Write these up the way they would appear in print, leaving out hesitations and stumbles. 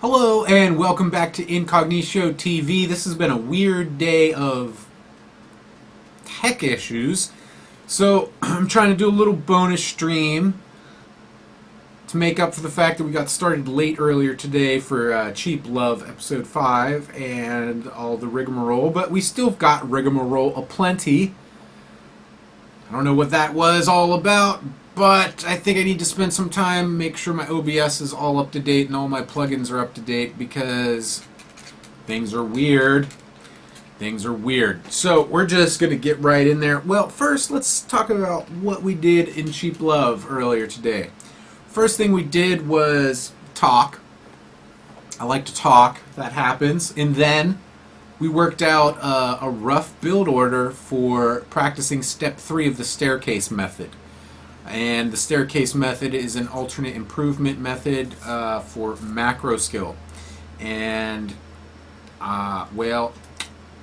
Hello and welcome back to Incognito TV. This has been a weird day of tech issues. So I'm trying to do a little bonus stream to make up for the fact that we got started late earlier today for Cheap Love episode 5 and all the rigmarole. But we still got rigmarole aplenty. I don't know what that was all about, but I think I need to spend some time, make sure my OBS is all up to date and all my plugins are up to date because things are weird. Things are weird. So we're just going to get right in there. Well, first let's talk about what we did in Cheap Love earlier today. First thing we did was talk. I like to talk. That happens. And then we worked out a rough build order for practicing step 3 of the staircase method. And the staircase method is an alternate improvement method for macro skill. And, well,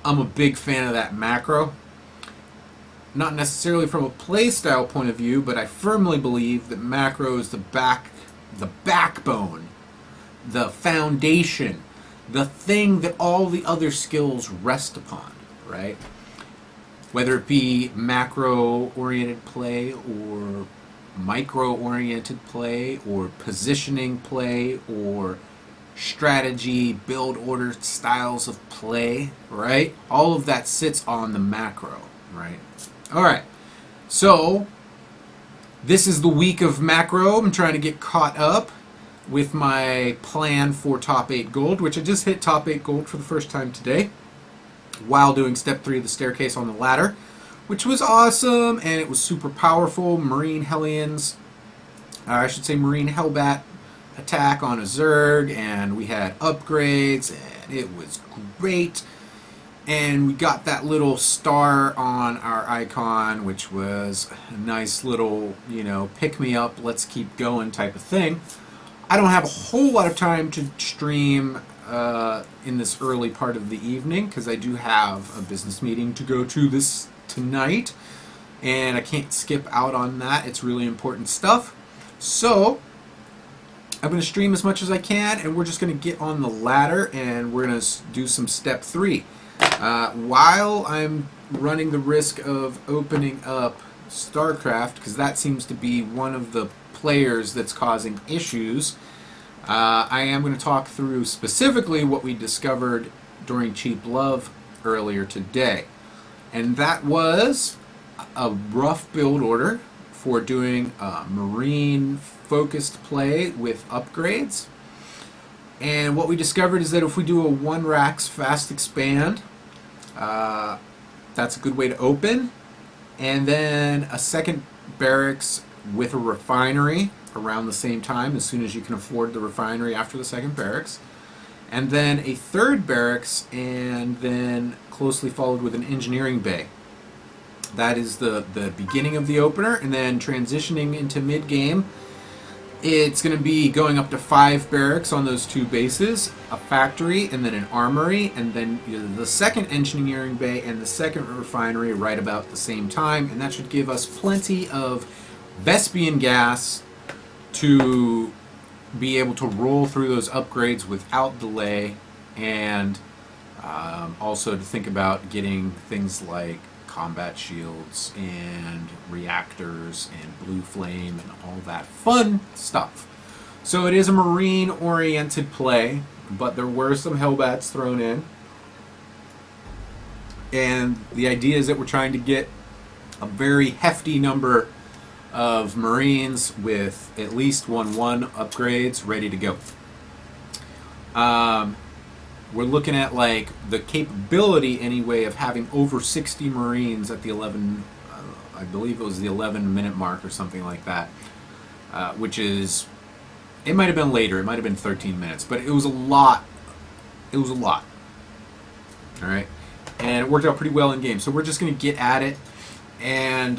I'm a big fan of that macro. Not necessarily from a playstyle point of view, but I firmly believe that macro is the backbone, the foundation, the thing that all the other skills rest upon, right? Whether it be macro-oriented play or micro-oriented play or positioning play or strategy, build order styles of play, right? All of that sits on the macro, right? Alright, so this is the week of macro. I'm trying to get caught up with my plan for top 8 gold, which I just hit top 8 gold for the first time today while doing step 3 of the staircase on the ladder, which was awesome, and it was super powerful. Marine Hellions, I should say Marine Hellbat attack on a Zerg, and we had upgrades, and it was great. And we got that little star on our icon, which was a nice little, pick me up, let's keep going type of thing. I don't have a whole lot of time to stream in this early part of the evening because I do have a business meeting to go to this tonight, and I can't skip out on that. It's really important stuff. So I'm going to stream as much as I can, and we're just going to get on the ladder and we're going to do some step 3. While I'm running the risk of opening up StarCraft, because that seems to be one of the players that's causing issues, I am going to talk through specifically what we discovered during Cheap Love earlier today. And that was a rough build order for doing marine focused play with upgrades. And what we discovered is that if we do a 1 racks fast expand, that's a good way to open. And then a second barracks with a refinery around the same time, as soon as you can afford the refinery after the second barracks. And then a third barracks, and then closely followed with an engineering bay. That is the beginning of the opener, and then transitioning into mid-game, it's going to be going up to 5 barracks on those 2 bases, a factory, and then an armory, and then the second engineering bay and the second refinery right about the same time, and that should give us plenty of Vespian gas to be able to roll through those upgrades without delay, and also to think about getting things like combat shields and reactors and blue flame and all that fun stuff. So it is a marine oriented play, but there were some Hellbats thrown in, and the idea is that we're trying to get a very hefty number of Marines with at least 1/1 upgrades ready to go. We're looking at like the capability anyway of having over 60 Marines at the 11, I believe it was the 11-minute mark or something like that, which is, it might have been later, it might have been 13 minutes, but it was a lot. It was a lot. All right, and it worked out pretty well in game. So we're just going to get at it. And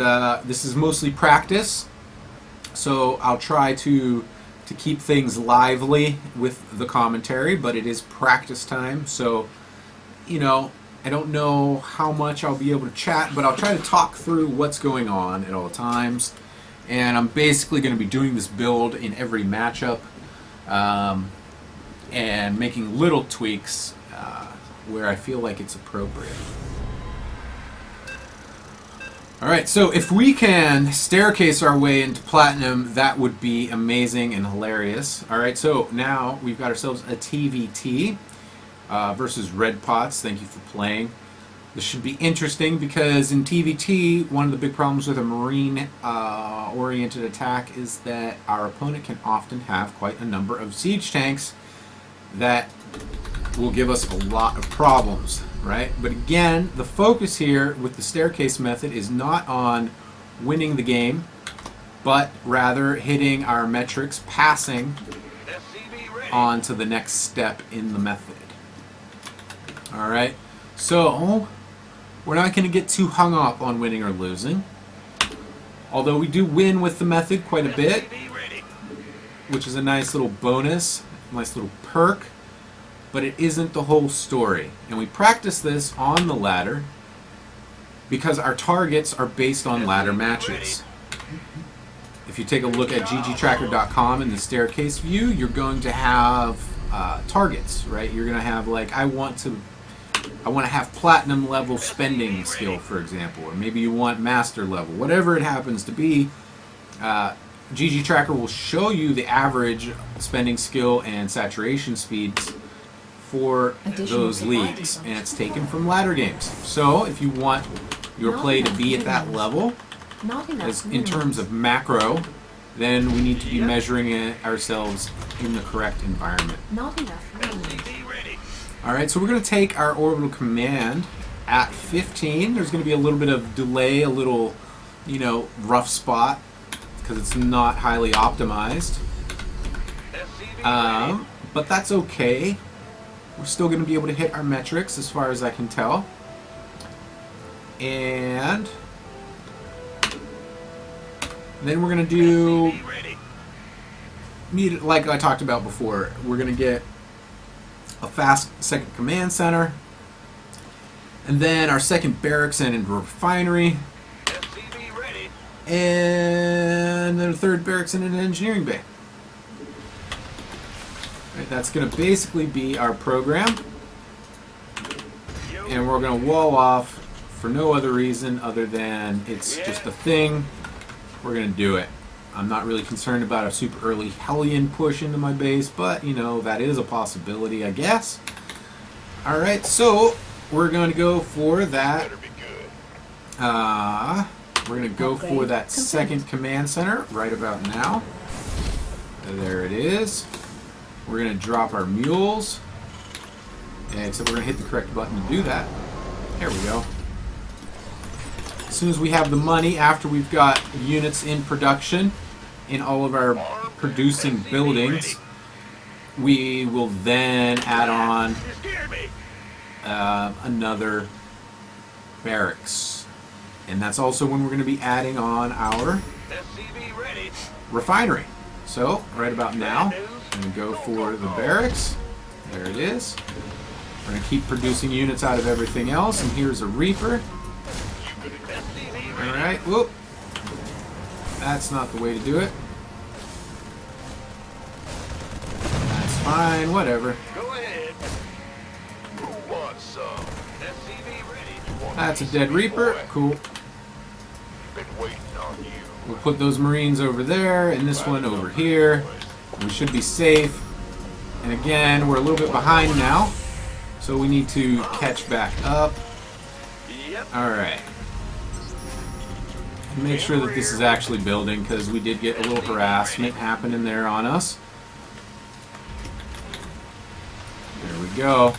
this is mostly practice, so I'll try to keep things lively with the commentary, but it is practice time, so I don't know how much I'll be able to chat, but I'll try to talk through what's going on at all times. And I'm basically going to be doing this build in every matchup. and making little tweaks where I feel like it's appropriate. Alright, so if we can staircase our way into platinum, that would be amazing and hilarious. Alright, so now we've got ourselves a TVT versus Red Pots. Thank you for playing. This should be interesting because in TVT, one of the big problems with a marine-oriented attack is that our opponent can often have quite a number of siege tanks that will give us a lot of problems, right? But again, the focus here with the staircase method is not on winning the game, but rather hitting our metrics, passing on to the next step in the method. All right, so we're not going to get too hung up on winning or losing, although we do win with the method quite a bit, which is a nice little bonus, nice little perk. But it isn't the whole story. And we practice this on the ladder because our targets are based on ladder matches. If you take a look at ggtracker.com in the staircase view, you're going to have targets, right? You're going to have like, I want to have platinum level spending skill, for example, or maybe you want master level, whatever it happens to be. ggtracker will show you the average spending skill and saturation speeds for those leagues, and it's taken from ladder games. So if you want your play to be at that level, as in terms of macro, then we need to be measuring it ourselves in the correct environment. Not enough. Alright, so we're going to take our orbital command at 15. There's going to be a little bit of delay, a little, rough spot, because it's not highly optimized. But that's okay. We're still going to be able to hit our metrics as far as I can tell. And then we're going to do, like I talked about before, we're going to get a fast second command center, and then our second barracks and refinery, and then a third barracks and an engineering bay. Right, that's going to basically be our program, and we're going to wall off for no other reason other than it's just a thing. We're going to do it. I'm not really concerned about a super early Hellion push into my base, but that is a possibility, I guess. Alright, so we're going to go for that. We're going to go for that second command center right about now. There it is. We're going to drop our mules, except we're going to hit the correct button to do that. There we go. As soon as we have the money, after we've got units in production in all of our producing buildings, we will then add on another barracks. And that's also when we're going to be adding on our refinery. So, right about now, I'm going to go for the barracks. There it is. We're going to keep producing units out of everything else. And here's a Reaper. Alright, whoop. That's not the way to do it. That's fine, whatever. That's a dead Reaper. Cool. We'll put those Marines over there and this one over here. We should be safe. And again, we're a little bit behind now, so we need to catch back up. Alright. Make sure that this is actually building, because we did get a little harassment happening there on us. There we go.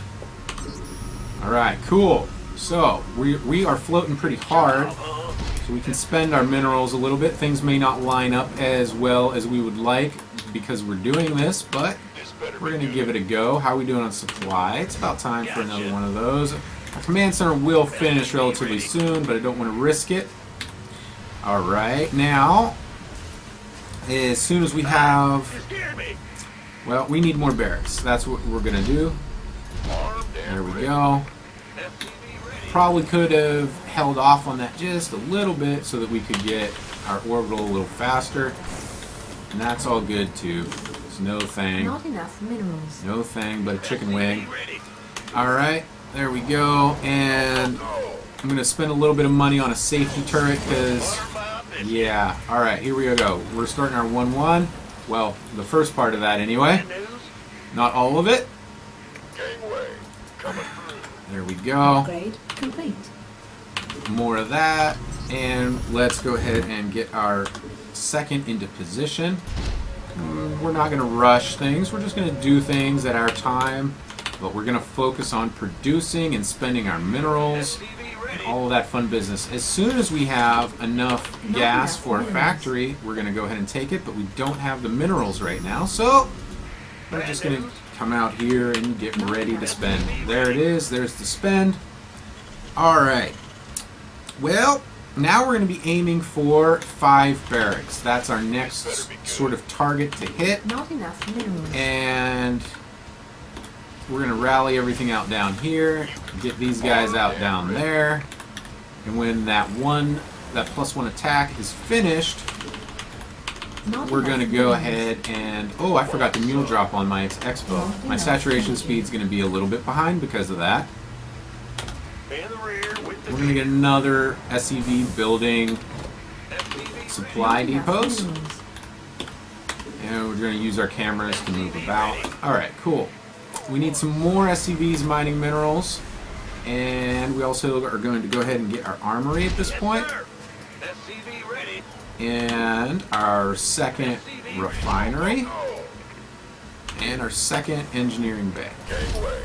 Alright, cool. So, we are floating pretty hard, so we can spend our minerals a little bit. Things may not line up as well as we would like because we're doing this, but we're going to give it a go. How are we doing on supply? It's about time for another one of those. Our command center will finish relatively soon, but I don't want to risk it. Alright, now, as soon as we have, well, we need more barracks. That's what we're going to do. There we go. Probably could have held off on that just a little bit so that we could get our orbital a little faster. And that's all good too. minerals. No thing. Not enough minerals. No thing but a chicken wing. Alright, there we go. And I'm going to spend a little bit of money on a safety turret because, yeah. Alright, here we go. We're starting our 1-1. Well, the first part of that anyway. Not all of it. There we go. Upgrade complete. More of that. And let's go ahead and get our second into position. We're not going to rush things. We're just going to do things at our time. But we're going to focus on producing and spending our minerals and all of that fun business. As soon as we have enough gas for a factory, we're going to go ahead and take it. But we don't have the minerals right now. So we're just going to come out here and get ready to spend. There it is. There's the spend. All right. Well, now we're going to be aiming for 5 barracks. That's our next sort of target to hit. Not enough minerals. And we're going to rally everything out down here. Get these guys out down there. And when that +1 attack is finished, we're going to go ahead and... Oh, I forgot the mule drop on my Expo. My saturation speed's going to be a little bit behind because of that. We're going to get another SCV building supply depots. And we're going to use our cameras to move about. Alright, cool. We need some more SCVs mining minerals. And we also are going to go ahead and get our armory at this point. And our second refinery. And our second engineering bay.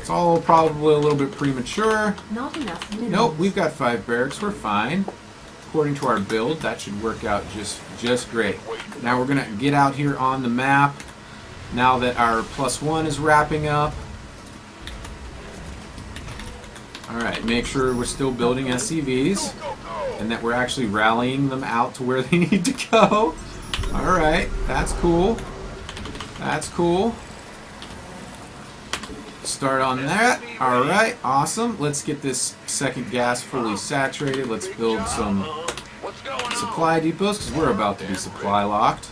It's all probably a little bit premature. Not enough minerals. Nope, we've got 5 barracks. We're fine. According to our build, that should work out just great. Now we're going to get out here on the map. Now that our +1 is wrapping up. Alright, make sure we're still building SCVs. And that we're actually rallying them out to where they need to go. Alright, that's cool. That's cool. Start on that. Alright, awesome. Let's get this second gas fully saturated. Let's build some supply depots because we're about to be supply locked.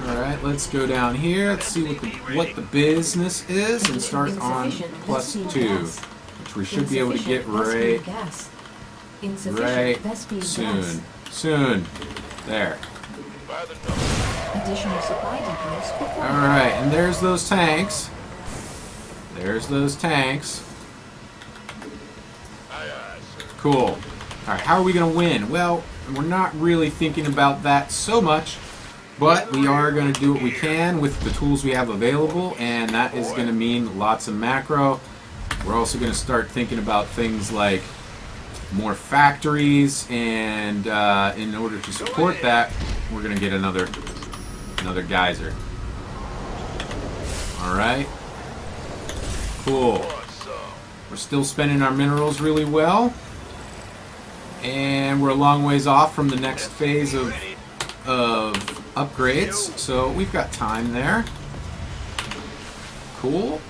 Alright, let's go down here. Let's see what the business is and start on +2, which we should be able to get right soon. Soon. There. Additional supply depots required. Alright, and there's those tanks. There's those tanks. Cool. Alright, how are we going to win? Well, we're not really thinking about that so much, but we are going to do what we can with the tools we have available, and that is going to mean lots of macro. We're also going to start thinking about things like more factories, and in order to support that, we're going to get another geyser. Alright. Cool. We're still spending our minerals really well. And we're a long ways off from the next phase of upgrades. So we've got time there. Cool.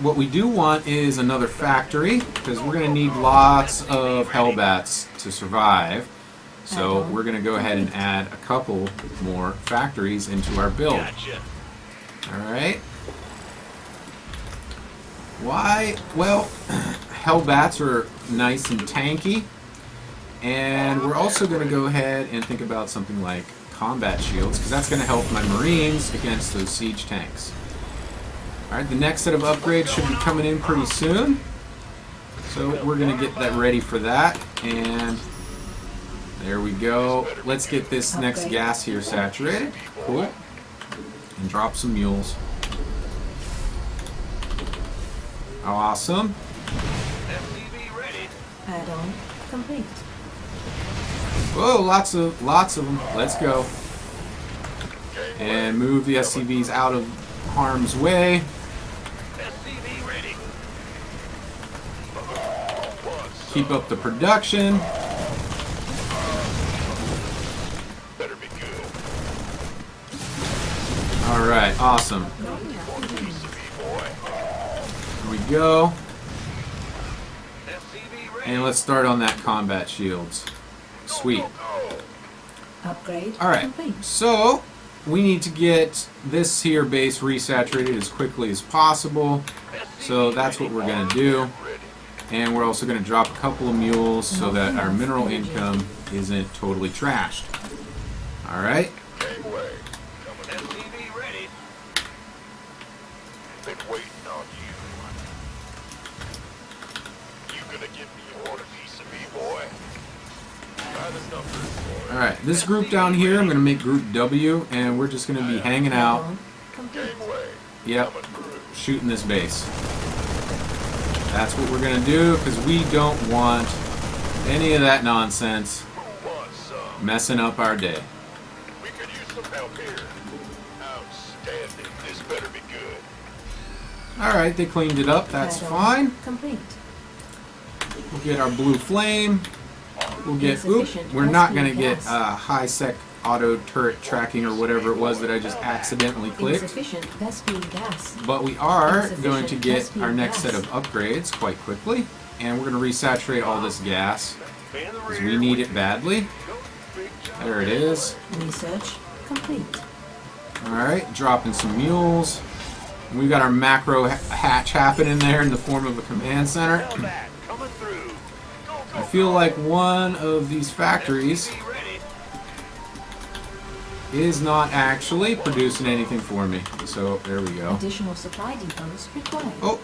What we do want is another factory, because we're going to need lots of Hellbats to survive. So we're going to go ahead and add a couple more factories into our build. Alright. Why? Well, Hellbats are nice and tanky. And we're also going to go ahead and think about something like combat shields, because that's going to help my Marines against those siege tanks. Alright, the next set of upgrades should be coming in pretty soon. So we're going to get that ready for that. And there we go. Let's get this next gas here saturated. Cool. And drop some mules. Awesome. Add-on complete. Whoa, lots of them. Let's go. And move the SCVs out of harm's way. Keep up the production. Alright, awesome. Here we go. And let's start on that combat shields. Sweet. Upgrade Alright, complete. so we need to get this here base resaturated as quickly as possible. So that's what we're going to do. And we're also going to drop a couple of mules so that our mineral income isn't totally trashed. Alright. Gateway, coming SCV ready. Been waiting on you. You gonna give me your piece of me, boy? By the numbers, boy. Alright, this group down here, I'm going to make group W, and we're just going to be hanging out. Add-on complete. Gateway, Yep, coming through. shooting this base. That's what we're going to do, because we don't want any of that nonsense Who wants some? messing up our day. We could use some help here. Outstanding. This better be good. Alright, they cleaned it up, that's Add-on fine. Complete. We'll get our blue flame. We'll get, oop, Insufficient we're not SP going to get gas. high sec auto turret tracking or whatever it was that I just accidentally clicked. Insufficient Vespene gas. But we are Insufficient going to get SP our next set gas. of upgrades quite quickly. And we're going to resaturate all this gas In the because rear. we need it badly. There it is. Research complete. Alright, dropping some mules. We've got our macro hatch happening there in the form of a command center. Hellbat, coming through. Go, go, I feel like one of these factories SCV ready. is not actually producing anything for me. So there we go. Additional supply depots required. Oh,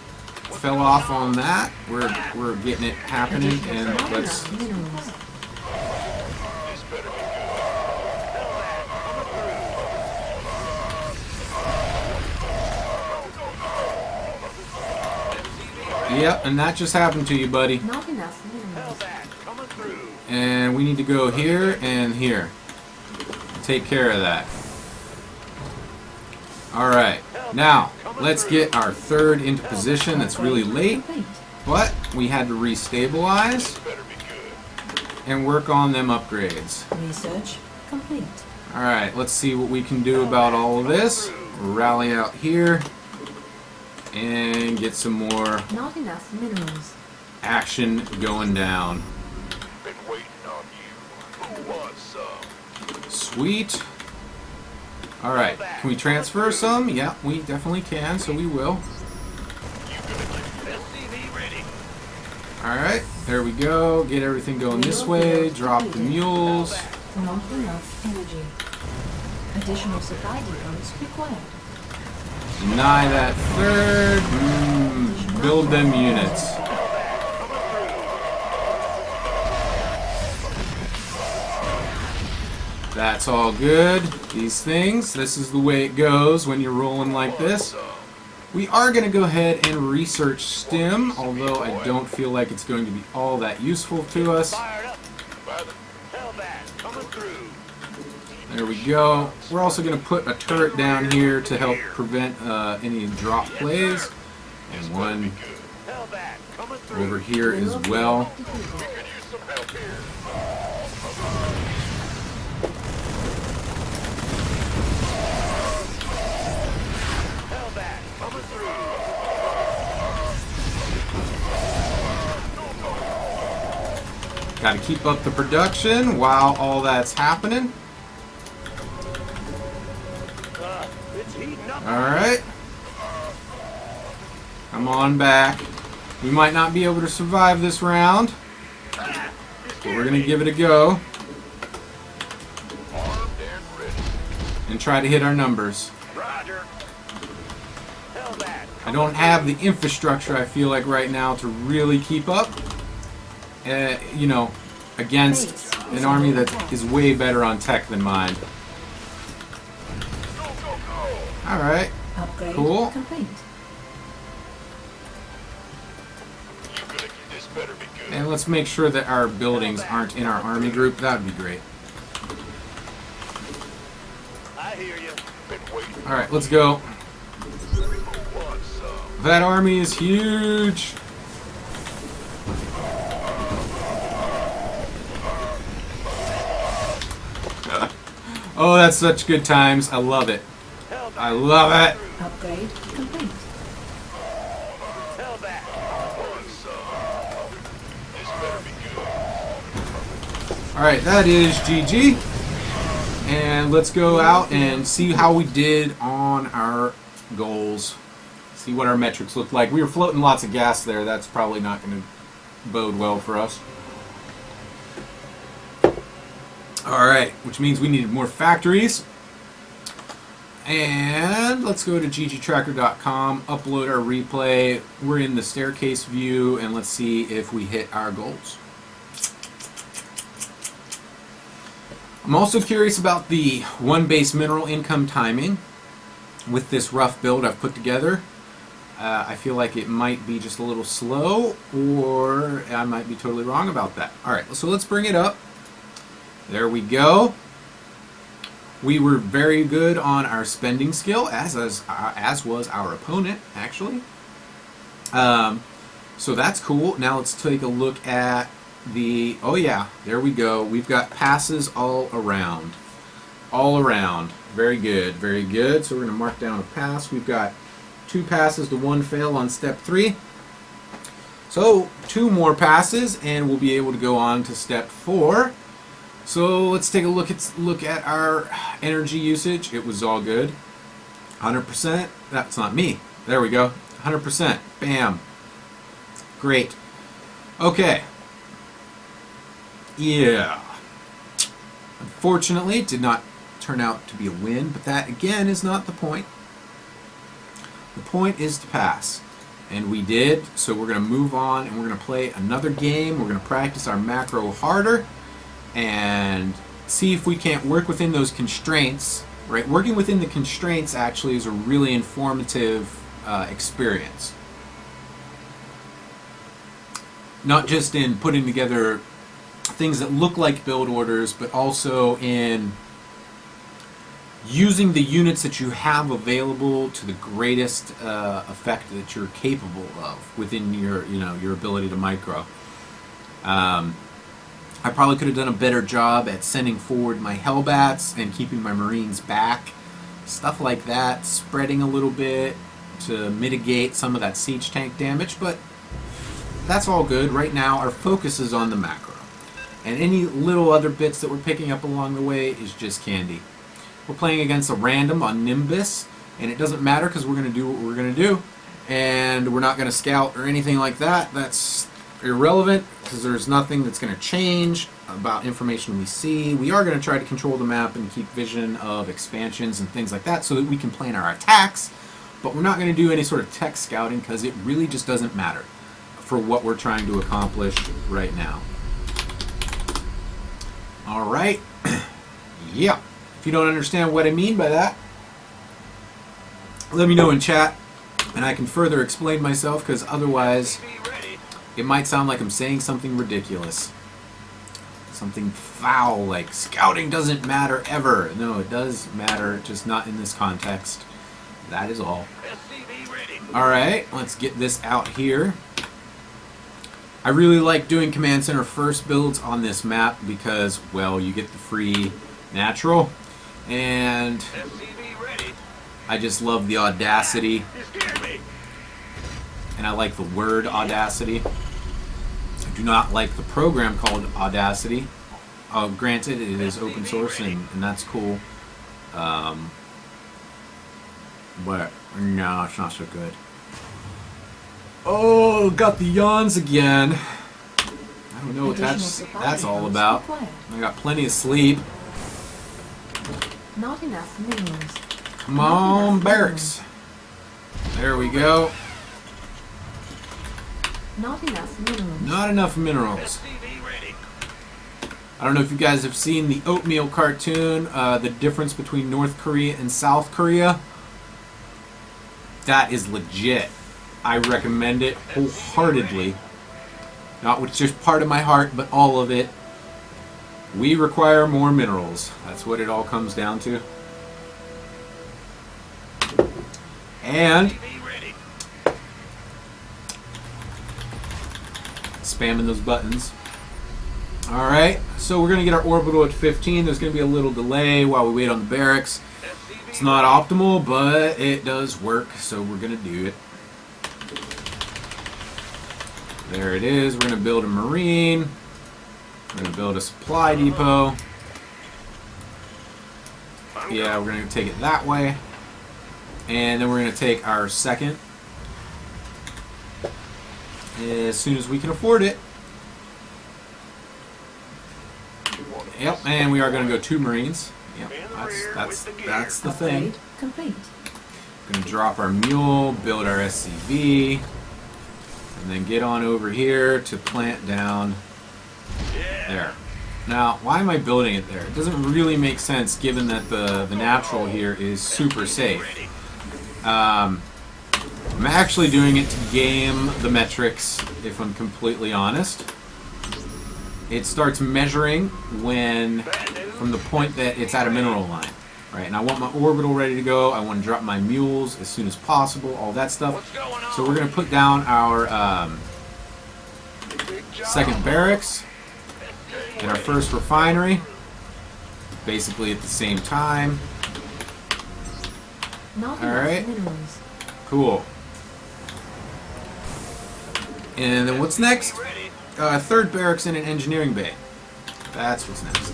fell off on that. We're getting it happening, Additional and supply let's. minerals. This better be good. Hellbat, coming through. Yep, and that just happened to you, buddy. Not enough minerals. Hellbat, coming through. And we need to go here and here. Take care of that. Alright, now let's get our third into position. That's really late, Complete. but we had to restabilize Better be good. and work on them upgrades. Research complete. Alright, let's see what we can do about all of this. Rally out here and get some more Not enough minerals. action going down. Been waiting on you. Who wants some? Sweet. Alright, can we transfer some? Yeah, we definitely can, so we will. You gonna get SCV ready. Alright, there we go. Get everything going this way. Drop the mules. Not enough energy. Additional supply depots required. Deny that third. Build them units. That's all good. These things, this is the way it goes when you're rolling like this. We are going to go ahead and research STEM, although I don't feel like it's going to be all that useful to us. Fired up. By the Hellbat, coming through. There we go. We're also going to put a turret down here to help prevent any drop plays. And one Good. Hellbat, coming through. over here as well. Could use some help here. Hellbat, coming through. Got to keep up the production while all that's happening. It's heating up. Alright. Come on back. We might not be able to survive this round, but we're going to give it a go Armed and ready. and try to hit our numbers. Roger. Hellbat. I don't have the infrastructure, I feel like, right now to really keep up, you know, against an army that is way better on tech than mine. Go, go, go. Alright. Upgrade Cool. complete. You gonna get this better be good. And let's make sure that our buildings aren't in our army group. That would be great. I hear you. Been waiting. Alright, let's go. Who wants some? That army is huge. Oh, that's such good times. I love it. Hellbat. I love it. Upgrade complete. Hellbat. Wants some? This better be good. Alright, that is GG. And let's go out and see how we did on our goals. See what our metrics look like. We were floating lots of gas there. That's probably not going to bode well for us. Alright, which means we needed more factories. And let's go to ggtracker.com, upload our replay. We're in the staircase view, and let's see if we hit our goals. I'm also curious about the one base mineral income timing with this rough build I've put together. I feel like it might be just a little slow, or I might be totally wrong about that. Alright, so let's bring it up. There we go. We were very good on our spending skill, as was our opponent, actually. So that's cool. Now let's take a look at the... Oh yeah, there we go. We've got passes all around. All around. Very good, very good. So we're going to mark down a pass. We've got 2 passes to 1 fail on step 3. So 2 more passes, and we'll be able to go on to step 4. So let's take a look at our energy usage. It was all good. 100%. That's not me. There we go. 100%. Bam. Great. Okay. Yeah. Unfortunately, it did not turn out to be a win, but that again is not the point. The point is to pass. And we did, so we're going to move on and we're going to play another game. We're going to practice our macro harder and see if we can't work within those constraints. Right, working within the constraints actually is a really informative experience. Not just in putting together things that look like build orders, but also in using the units that you have available to the greatest effect that you're capable of within your, your ability to micro. I probably could have done a better job at sending forward my Hellbats and keeping my Marines back. Stuff like that, spreading a little bit to mitigate some of that siege tank damage, but that's all good. Right now, our focus is on the macro. And any little other bits that we're picking up along the way is just candy. We're playing against a random on Nimbus, and it doesn't matter because we're going to do what we're going to do. And we're not going to scout or anything like that. That's irrelevant because there's nothing that's going to change about information we see. We are going to try to control the map and keep vision of expansions and things like that so that we can plan our attacks, but we're not going to do any sort of tech scouting because it really just doesn't matter for what we're trying to accomplish right now. Alright. Yeah. If you don't understand what I mean by that, let me know in chat and I can further explain myself, because otherwise it might sound like I'm saying something ridiculous. Something foul, like scouting doesn't matter ever. No, it does matter, just not in this context. That is all. Alright, let's get this out here. I really like doing Command Center first builds on this map because, well, you get the free natural, and I just love the audacity, and I like the word audacity. I do not like the program called Audacity. Granted, it is open source, and that's cool, but no, it's not so good. Oh, got the yawns again. I don't know what that's all about. I got plenty of sleep. Not enough minerals. Come on, barracks. There we go. Not enough minerals. Not enough minerals. I don't know if you guys have seen the Oatmeal cartoon, the difference between North Korea and South Korea. That is legit. I recommend it wholeheartedly. Not with just part of my heart, but all of it. We require more minerals. That's what it all comes down to. And spamming those buttons. Alright, so we're going to get our orbital at 15. There's going to be a little delay while we wait on the barracks. It's not optimal, but it does work, so we're going to do it. There it is. We're going to build a marine. We're going to build a supply depot. Yeah, we're going to take it that way. And then we're going to take our second as soon as we can afford it. Yep, and we are going to go 2 Marines. Yep, that's the thing. Upgrade complete. Going to drop our mule, build our SCV, and then get on over here to plant down there. Now, why am I building it there? It doesn't really make sense given that the natural here is super safe. I'm actually doing it to game the metrics, if I'm completely honest. It starts measuring when, from the point that it's at a mineral line. Right, and I want my orbital ready to go. I want to drop my mules as soon as possible, all that stuff. So we're going to put down our second barracks and our first refinery, basically at the same time. Not All enough right. minerals. Cool. And then what's next? Third barracks in an engineering bay. That's what's next.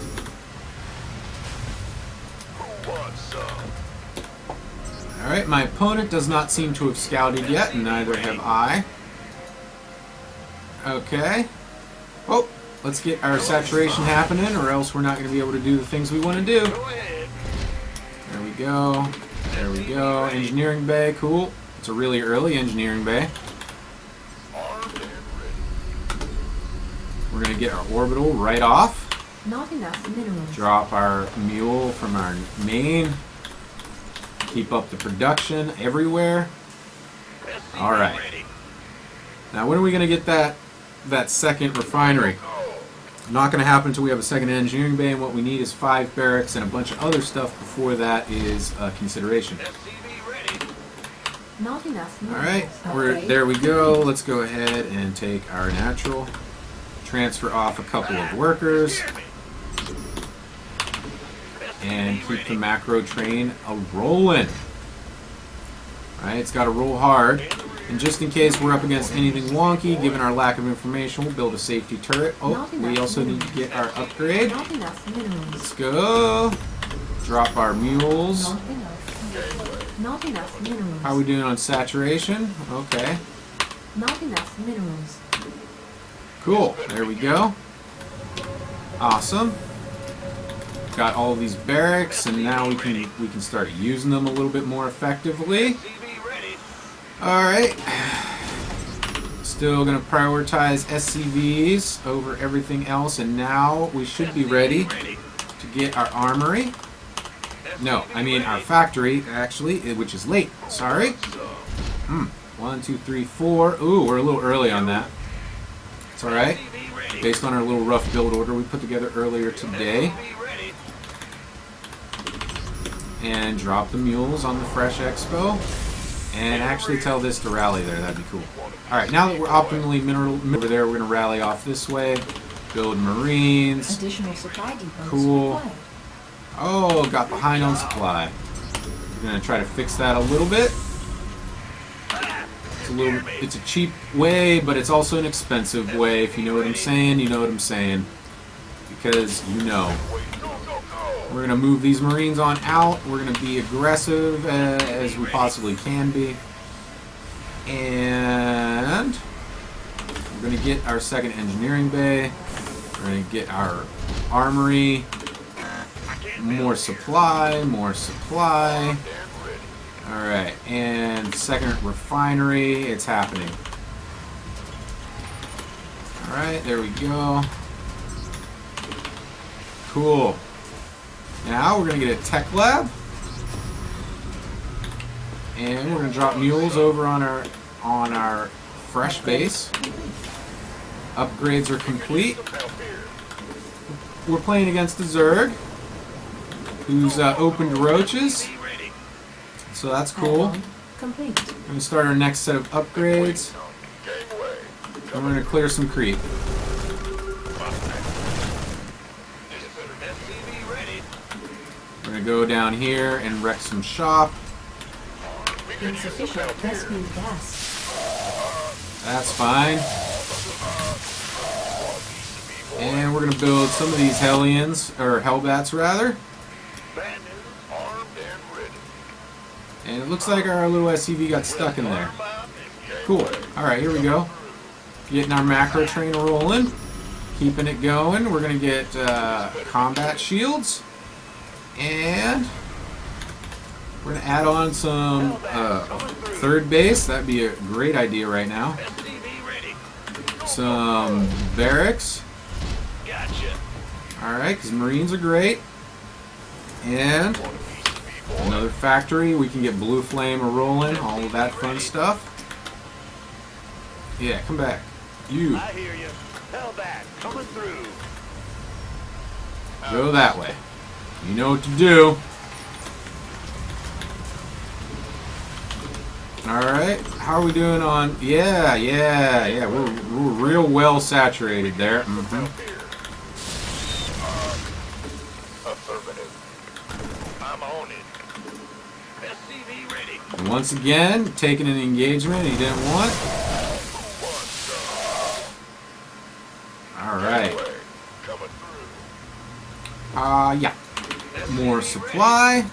Alright, my opponent does not seem to have scouted yet, and neither have I. Okay. Oh, let's get our saturation happening, or else we're not going to be able to do the things we want to do. There we go. There we go. Engineering bay, cool. It's a really early engineering bay. We're going to get our orbital right off. Not enough minerals. Drop our mule from our main. Keep up the production everywhere. Alright. Now when are we going to get that second refinery? Not going to happen until we have a second engineering bay, and what we need is 5 barracks and a bunch of other stuff before that is a consideration. Not enough minerals. Alright, there we go. Let's go ahead and take our natural. Transfer off a couple of workers. And keep the macro train a-rolling. Alright, it's got to roll hard. And just in case we're up against anything wonky, given our lack of information, we'll build a safety turret. Oh, we also need to get our upgrade. Not enough minerals. Let's go. Drop our mules. Not enough. Not enough minerals. How are we doing on saturation? Okay. Not enough minerals. Cool. There we go. Awesome. Got all these barracks, and now we can start using them a little bit more effectively. Alright. Still going to prioritize SCVs over everything else, and now we should be ready to get our armory. No, I mean our factory, actually, which is late. Sorry. 1, 2, 3, 4. Ooh, we're a little early on that. It's alright. Based on our little rough build order we put together earlier today. And drop the mules on the Fresh Expo. And actually tell this to rally there. That'd be cool. Alright, now that we're optimally mineral over there, we're going to rally off this way. Build Marines. Additional supply depots Cool. required. Oh, got behind on supply. We're going to try to fix that a little bit. It's a cheap way, but it's also an expensive way. If you know what I'm saying, you know what I'm saying. Because you know. We're going to move these Marines on out. We're going to be aggressive as we possibly can be. And we're going to get our second engineering bay. We're going to get our armory. More supply, more supply. Alright, and second refinery. It's happening. Alright, there we go. Cool. Now we're going to get a tech lab. And we're going to drop mules over on our fresh base. Upgrades are complete. We're playing against the Zerg, who's opened roaches. So that's cool. Add-on complete. We're going to start our next set of upgrades. And we're going to clear some creep. We're going to go down here and wreck some shop. Insufficient rescue gas. That's fine. And we're going to build some of these Hellions, or Hellbats rather. And it looks like our little SCV got stuck in there. Cool. Alright, here we go. Getting our macro train rolling. Keeping it going. We're going to get combat shields. And we're going to add on some third base. That'd be a great idea right now. Some barracks. Gotcha. Alright, because Marines are great. And another factory. We can get blue flame rolling. All of that fun stuff. Yeah, come back. You. I hear you. Hellbat coming through. Go that way. You know what to do. Alright, how are we doing on... Yeah, we're real well saturated there. Affirmative. I'm on it. SCV ready. And once again, taking an engagement he didn't want. Alright. Coming through. Yeah. More supply.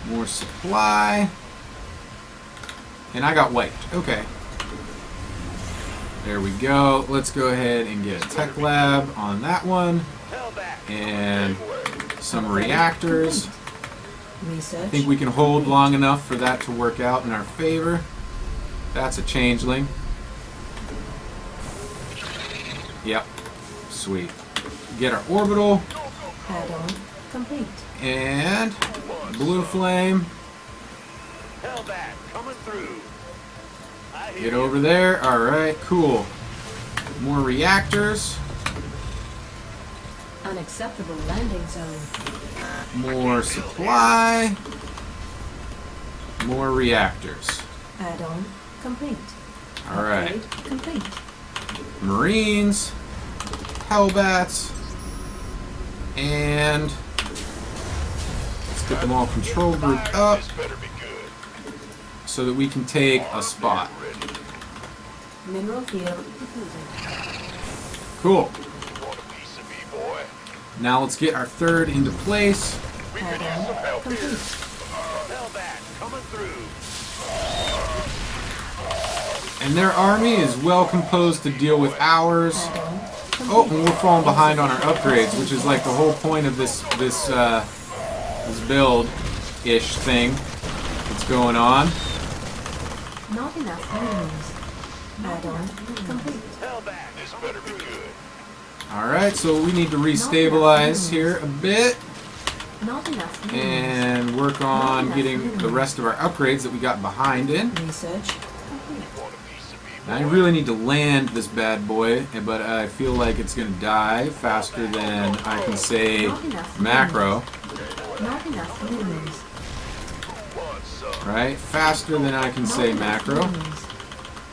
More supply. And I got wiped. Okay. There we go. Let's go ahead and get a tech lab on that one. And some reactors. Research. I think we can hold long enough for that to work out in our favor. That's a changeling. Yep. Sweet. Get our orbital. Add-on complete. And blue flame. Hellbat coming through. I hear Get you. over there. Alright, cool. More reactors. Unacceptable landing zone. More supply. More reactors. Add-on complete. Alright. Upgrade complete. Marines. Hellbats. And let's get them all control grouped up This better be good. so that we can take a spot. Ready. Mineral field depleted. Cool. Want a piece of me, boy? Now let's get our third into place. We could use some Add-on help here. complete. Hellbat coming through. And their army is well composed to deal with ours. Add-on Oh, complete. and we're falling behind on our upgrades, which is like the whole point of this build-ish thing that's going on. Not enough minerals. Add-on complete. Hellbat, this better be good. Alright, so we need to restabilize here a bit Not enough minerals. and work on getting the rest of our upgrades that we got behind in. Research complete. Want a piece of me, boy? And I really need to land this bad boy, but I feel like it's going to die faster than I can say macro. Not enough minerals. Want some? Right? Faster than I can say macro.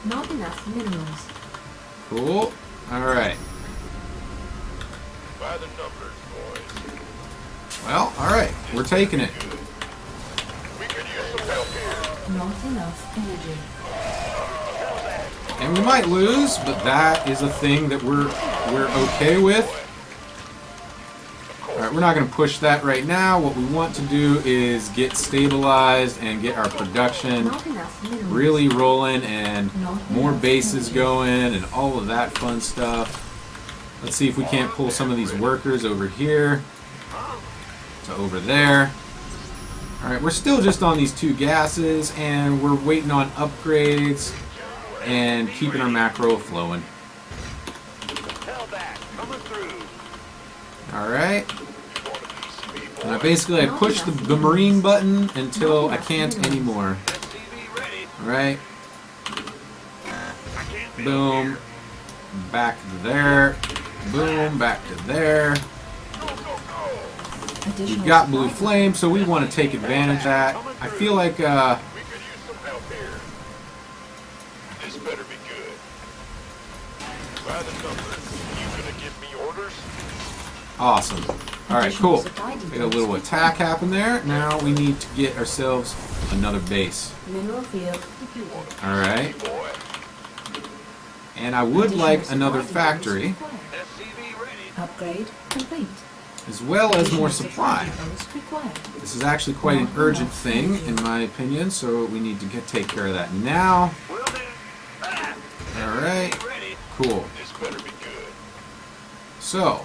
Not enough minerals. Cool. Alright. By the numbers, boys. Well, alright. We're taking it. We could use some help here. Not enough energy. And we might lose, but that is a thing that we're okay with. Alright, we're not going to push that right now. What we want to do is get stabilized and get our production Not enough minerals. really rolling and more bases going and all of that fun stuff. Let's see if we can't pull some of these workers over here to over there. Alright, we're still just on these two gases and we're waiting on upgrades and keeping our macro flowing. Hellbat coming through. Alright. Want a piece of me, And I boy? basically pushed the marine button until I can't anymore. SCV ready. Alright. I can't be Boom. here. Back to there. Boom. Back to there. Go, go, go. Additional We've got blue supply flame, so we want to take advantage of that. I feel like We could use some help here. This better be good. By the numbers, you gonna give me orders? awesome. Alright, cool. We got a little attack happen there. Now we need to get ourselves another base. Mineral field depleted. Alright. Boy, And I would like another factory. SCV ready. Upgrade complete. as well as more Additional supply. depots required. This is actually quite an urgent thing, in my opinion, so we need to take care of that now. Will do. Ah, Alright, ready. cool. This better be good. So,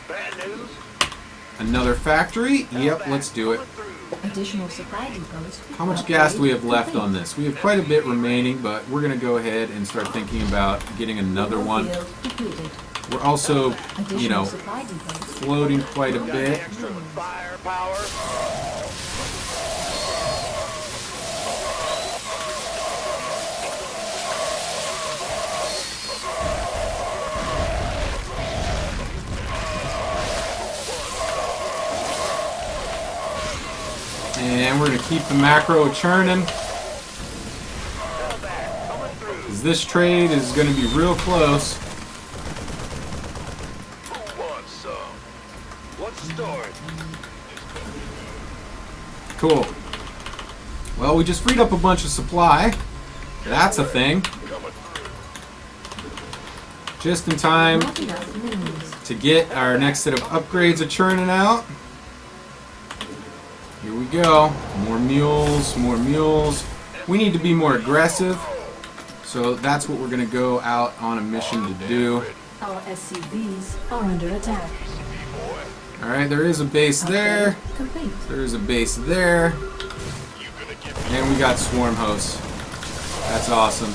Bad news. another factory? Yep, let's do it. Coming through. Additional supply depots. How much gas do we have left on this? We have quite a bit remaining, but we're going to go ahead and start thinking about getting another one. Field depleted. We're also, you Additional know, supply depots. floating quite a Got bit. extra firepower. And we're going to keep the macro churning, Hell back. Coming through. because this trade is going to be real close. Who wants some? What's the story? Cool. Well, we just freed up a bunch of supply. That's a thing. Coming through. Just in time Not enough minerals. to get our next set of upgrades a churning out. Here we go. More mules, more mules. We need to be more aggressive. So that's what we're going to go out on a mission to do. Our SCVs are under attack. Alright, there is a base there. Upgrade complete. There is a base there. You gonna give me And we got swarm hosts. That's awesome.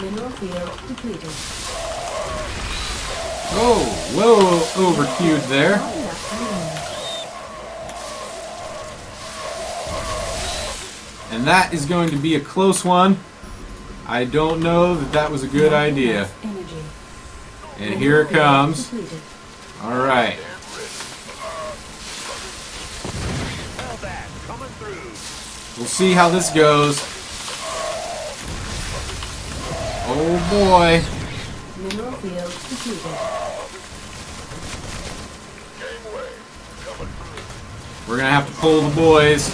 Mineral field depleted. Oh, whoa, overqueued there. Not enough minerals. And that is going to be a close one. I don't know that that was a good Not idea. enough energy. And here it Mineral field comes. depleted. Alright. hell back. Coming through. We'll see how this goes. Oh boy. Mineral field depleted. Gangway. Coming through. We're gonna have to pull the boys.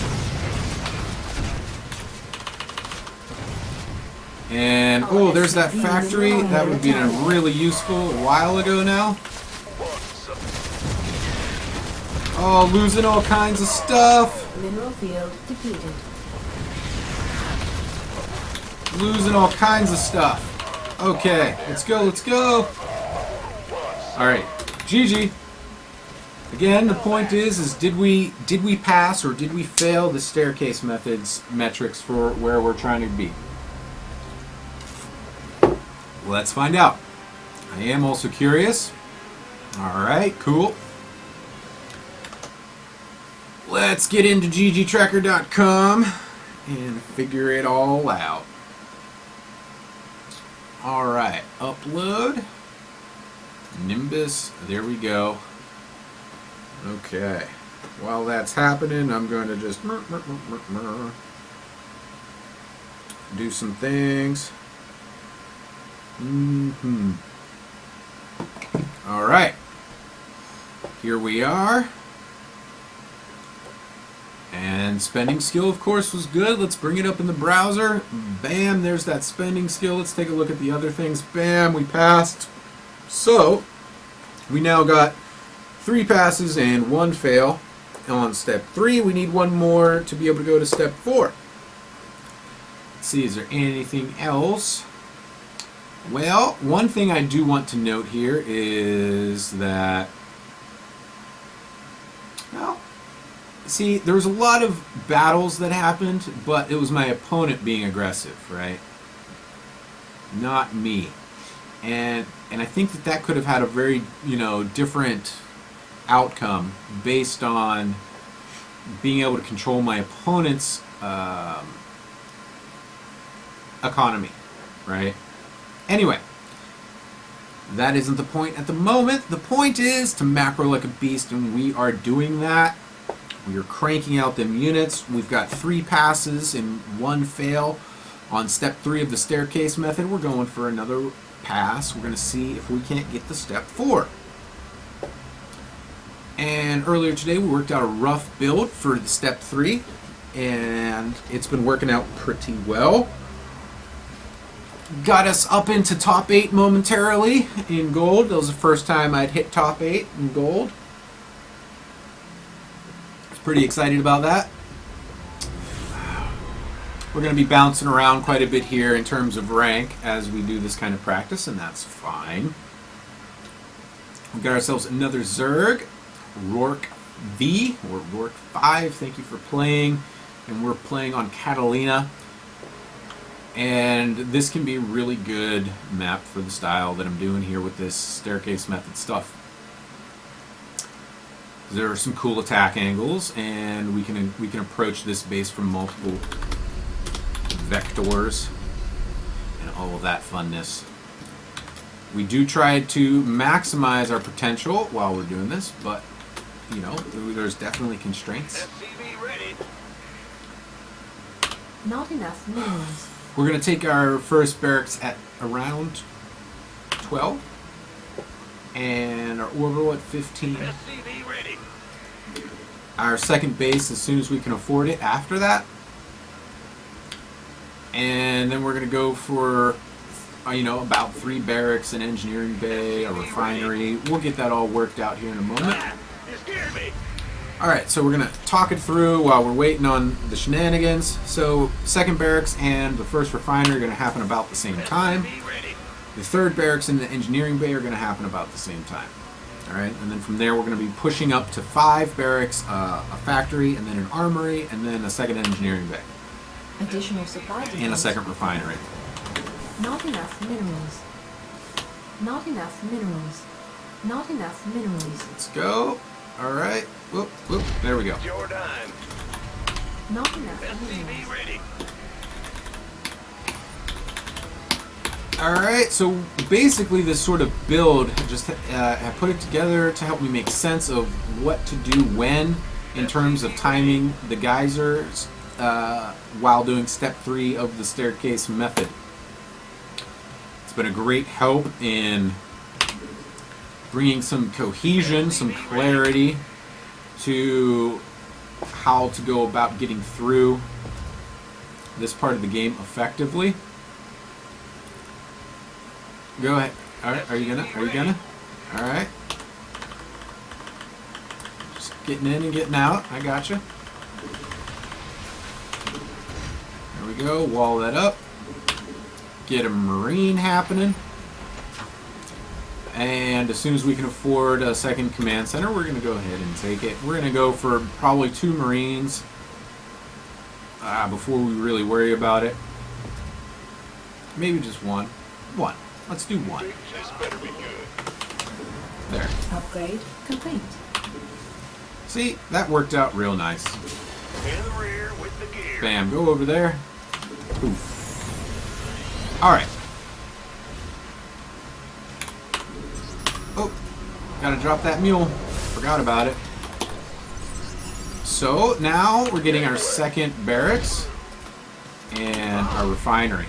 And oh, there's that factory. That would have been really useful a while ago now. Want some? Oh, losing all kinds of stuff. Mineral field depleted. Losing all kinds of stuff. Okay, let's go, let's go. Alright, GG. Again, the point is did we pass or did we fail the staircase methods metrics for where we're trying to be? Let's find out. I am also curious. Alright, cool. Let's get into ggtracker.com and figure it all out. Alright, upload. Nimbus, there we go. Okay. While that's happening, I'm going to just do some things. Alright. Here we are. And spending skill, of course, was good. Let's bring it up in the browser. Bam, there's that spending skill. Let's take a look at the other things. Bam, we passed. So, we now got 3 passes and 1 fail on step 3. We need 1 more to be able to go to step 4. Let's see, is there anything else? Well, one thing I do want to note here is that, well, see, there was a lot of battles that happened, but it was my opponent being aggressive, right? Not me. And I think that that could have had a very, different outcome based on being able to control my opponent's economy, right? Anyway, that isn't the point at the moment. The point is to macro like a beast, and we are doing that. We are cranking out them units. We've got 3 passes and 1 fail on step 3 of the staircase method. We're going for another pass. We're going to see if we can't get to step 4. And earlier today we worked out a rough build for the step 3, and it's been working out pretty well. got us up into top 8 momentarily in gold. That was the first time I'd hit top 8 in gold. I was pretty excited about that. We're going to be bouncing around quite a bit here in terms of rank as we do this kind of practice, and that's fine. We got ourselves another Zerg, Rourke V, or Rourke 5. Thank you for playing. And we're playing on Catalina. And this can be a really good map for the style that I'm doing here with this staircase method stuff. There are some cool attack angles, and we can approach this base from multiple vectors and all of that funness. We do try to maximize our potential while we're doing this, but you know, there's definitely constraints. SCV ready. Not enough minerals. We're going to take our first barracks at around 12 and our orbital at 15. SCV ready. Our second base as soon as we can afford it after that. And then we're going to go for, you know, about 3 barracks, an engineering bay, a refinery. We'll get that all worked out here in a moment. You scared me. Alright, so we're going to talk it through while we're waiting on the shenanigans. So, second barracks and the first refinery are going to happen about the same time. SCV ready. The third barracks and the engineering bay are going to happen about the same time. Alright, and then from there we're going to be pushing up to 5 barracks, a factory, and then an armory, and then a second engineering bay. Additional supply depots. And a second refinery. Not enough minerals. Not enough minerals. Not enough minerals. Let's go. Alright. Whoop, whoop. There we go. Jordan. Not enough SCV minerals. ready. Alright, so basically this sort of build, just have put it together to help me make sense of what to do when in terms of timing the geysers while doing step 3 of the staircase method. It's been a great help in bringing some cohesion, some clarity to how to go about getting through this part of the game effectively. Go ahead. All right, are you gonna? All right. Just getting in and getting out. I gotcha. There we go. Wall that up. Get a marine happening. And as soon as we can afford a second command center, we're going to go ahead and take it. We're going to go for probably 2 marines before we really worry about it. Maybe just 1. 1. Let's do 1. This better be good. There. Upgrade complete. See, that worked out real nice. In the rear with the gear. Bam, go over there. Oof. Alright. Oh, gotta drop that mule. Forgot about it. So, now we're getting our second barracks and our refinery.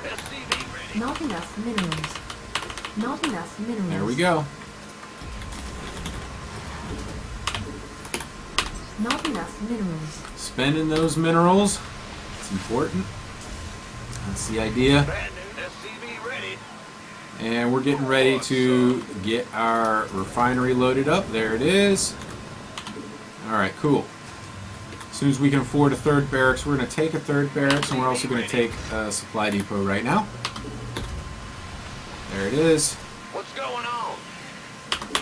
SCV ready. Not enough minerals. Not enough minerals. There we go. Not enough minerals. Spending those minerals. It's important. That's the idea. Brand new SCV ready. And we're getting ready to get our refinery loaded up. There it is. Alright, cool. As soon as we can afford a third barracks, we're going to take a third barracks, and we're also going to take a supply depot right now. There it is. What's going on?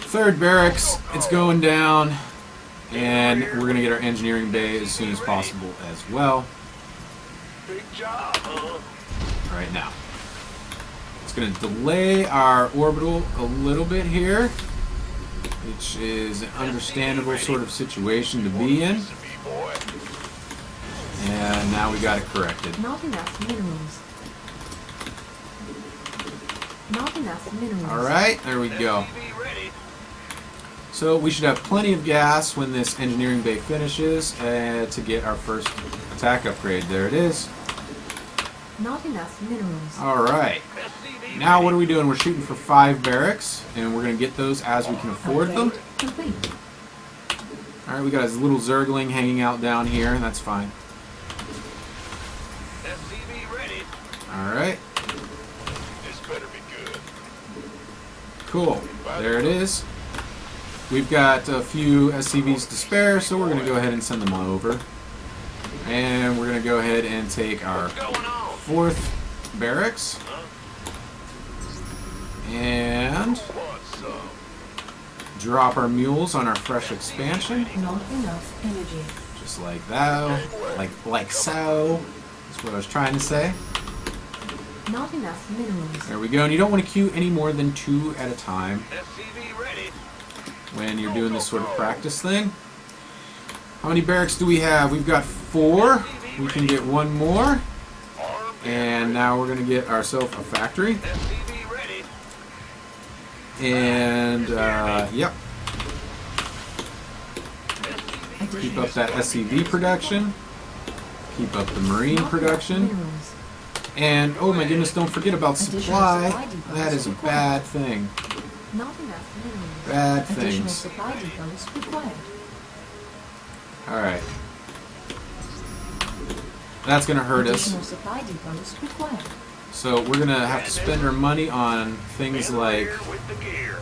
Third barracks, it's going down. And we're going to get our engineering bay as soon as possible as well. Big job, huh? Right now. It's going to delay our orbital a little bit here, which is an understandable sort of situation to be in. SCV boy. And now we got it corrected. Not enough minerals. Not enough minerals. Alright, there we go. SCV ready. So we should have plenty of gas when this engineering bay finishes to get our first attack upgrade. There it is. Not enough minerals. Alright. SCV Now ready. what are we doing? We're shooting for 5 barracks, and we're going to get those as we can afford them. Upgrade complete. Alright, we got his little Zergling hanging out down here, and that's fine. SCV ready. Alright. This better be good. Cool. There it is. We've got a few SCVs to spare, so we're going to go ahead and send them on over. And we're going to go ahead and take our What's going on? 4th barracks. And What's up? drop our mules on our fresh expansion. Not enough energy. Just like that. Like so. That's what I was trying to say. Not enough minerals. There we go. And you don't want to queue any more than 2 at a time SCV ready. when you're doing this sort of practice thing. How many barracks do we have? We've got 4. We can get 1 more. Armed And now we're going to get ourselves a factory. SCV ready. And, yep. Keep up that SCV production. Keep up the marine Not production. enough minerals. And, oh my goodness, don't forget about Additional supply. supply depots That is a required. bad thing. Not enough minerals. Bad Additional things. supply depots required. Alright. That's going to hurt us. Additional supply depots required. So we're going to have to spend our money on things like Here with the gear.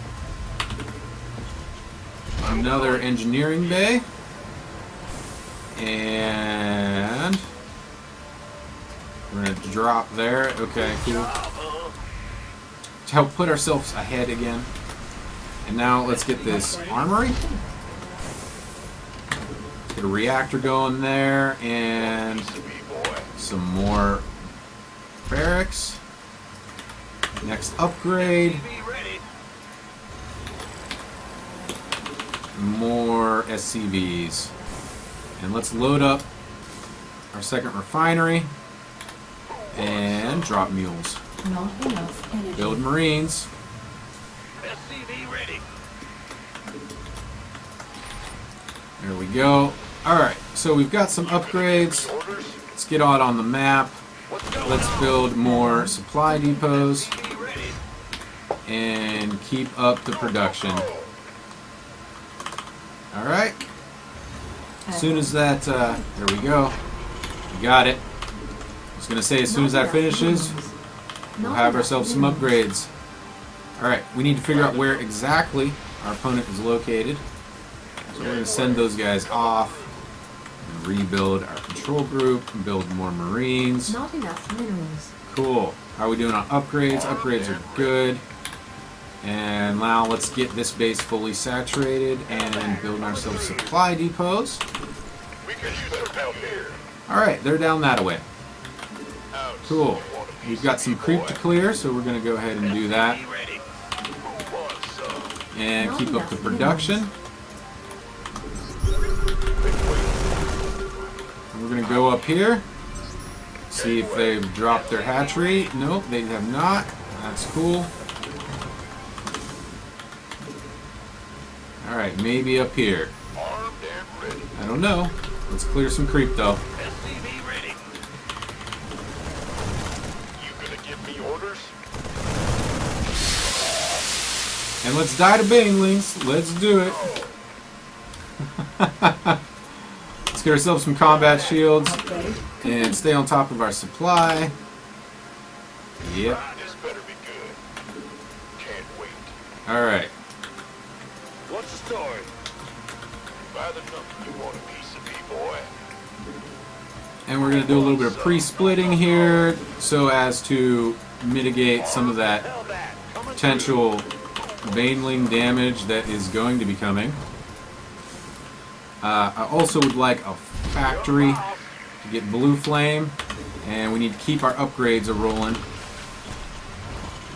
another engineering bay. And we're going to drop there. Okay, cool. To help put ourselves ahead again. And now let's get this armory. Get a reactor going there and some more barracks. Next upgrade. SCV ready. More SCVs. And let's load up our second refinery and drop mules. Not enough energy. Build marines. SCV ready. There we go. Alright, so we've got some upgrades. Orders. Let's get out on the map. What's going Let's on? build more supply depots SCV ready. and keep up the production. Alright. As soon as that, there we go. We got it. I was going to say, as soon as that finishes, we'll have ourselves some upgrades. Alright, we need to figure out where exactly our opponent is located. So we're going to send those guys off and rebuild our control group, build more marines. Not enough minerals. Cool. How are we doing on upgrades? Upgrades are good. And now let's get this base fully saturated and build ourselves supply depots. We can use some help here. Alright, they're down that way. Ouch. Cool. You want a We've piece got of some me, creep boy? to clear, so we're going to go ahead and do that. SCV ready. Who wants some? And keep up the production. And we're going to go up here. See if they've dropped their hatchery. Nope, they have not. That's cool. Alright, maybe up here. Armed and ready. I don't know. Let's clear some creep though. SCV ready. You gonna give me orders? And let's die to banelings. Let's do it. Let's get ourselves some combat shields Upgrade. and stay on top of our supply. Yep. This better be good. Can't wait. Alright. What's the story? By the number, you want a piece of me, boy? And we're going to do a little bit of pre-splitting here so as to mitigate some of that potential baneling damage that is going to be coming. I also would like a factory to get blue flame, and we need to keep our upgrades a-rolling.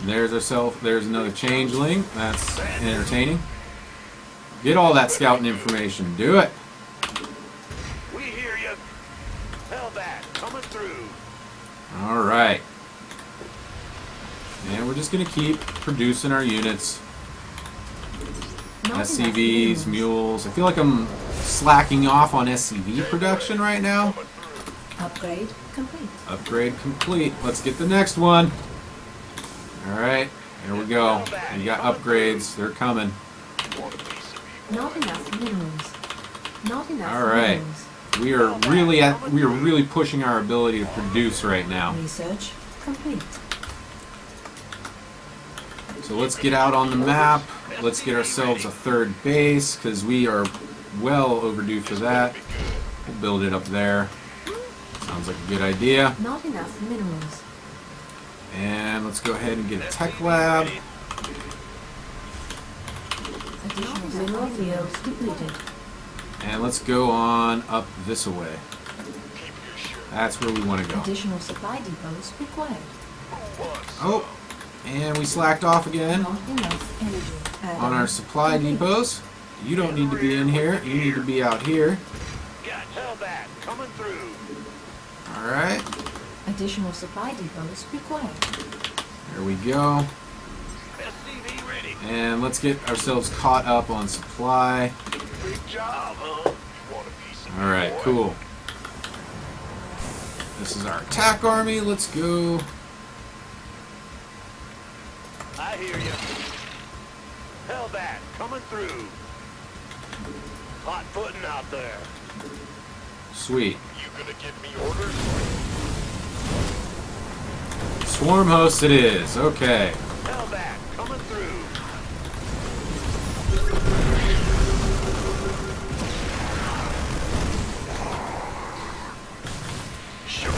There's ourselves. There's another changeling. That's entertaining. Get all that scouting information. Do it. We hear you. Hellbat coming through. All right. And we're just going to keep producing our units. Not enough SCVs, minerals. mules. I feel like I'm slacking off on SCV production right now. Upgrade complete. Upgrade complete. Let's get the next one. All right. There we go. We got upgrades. They're coming. Want a piece of me? Not enough minerals. Not enough All right. minerals. We are really pushing our ability to produce right now. Research complete. So let's get out on the map. Let's get ourselves a third base because we are well overdue for that. We'll build it up there. Sounds like a good idea. Not enough minerals. And let's go ahead and get a tech lab. Additional mineral fields depleted. And let's go on up this way. That's where we want to go. Additional supply depots required. Oh, and we slacked off again Not enough energy. on our supply depots. You don't need to be in here. You need to be out here. Got Hellbat coming through. All right. Additional supply depots required. There we go. SCV ready. And let's get ourselves caught up on supply. Big job, huh? You want a piece of All right, boy? cool. This is our attack army. Let's go. I hear you. Hellbat coming through. Hot footing out there. Sweet. You gonna give me orders? Swarm host it is. Okay. Hellbat coming through. Sure.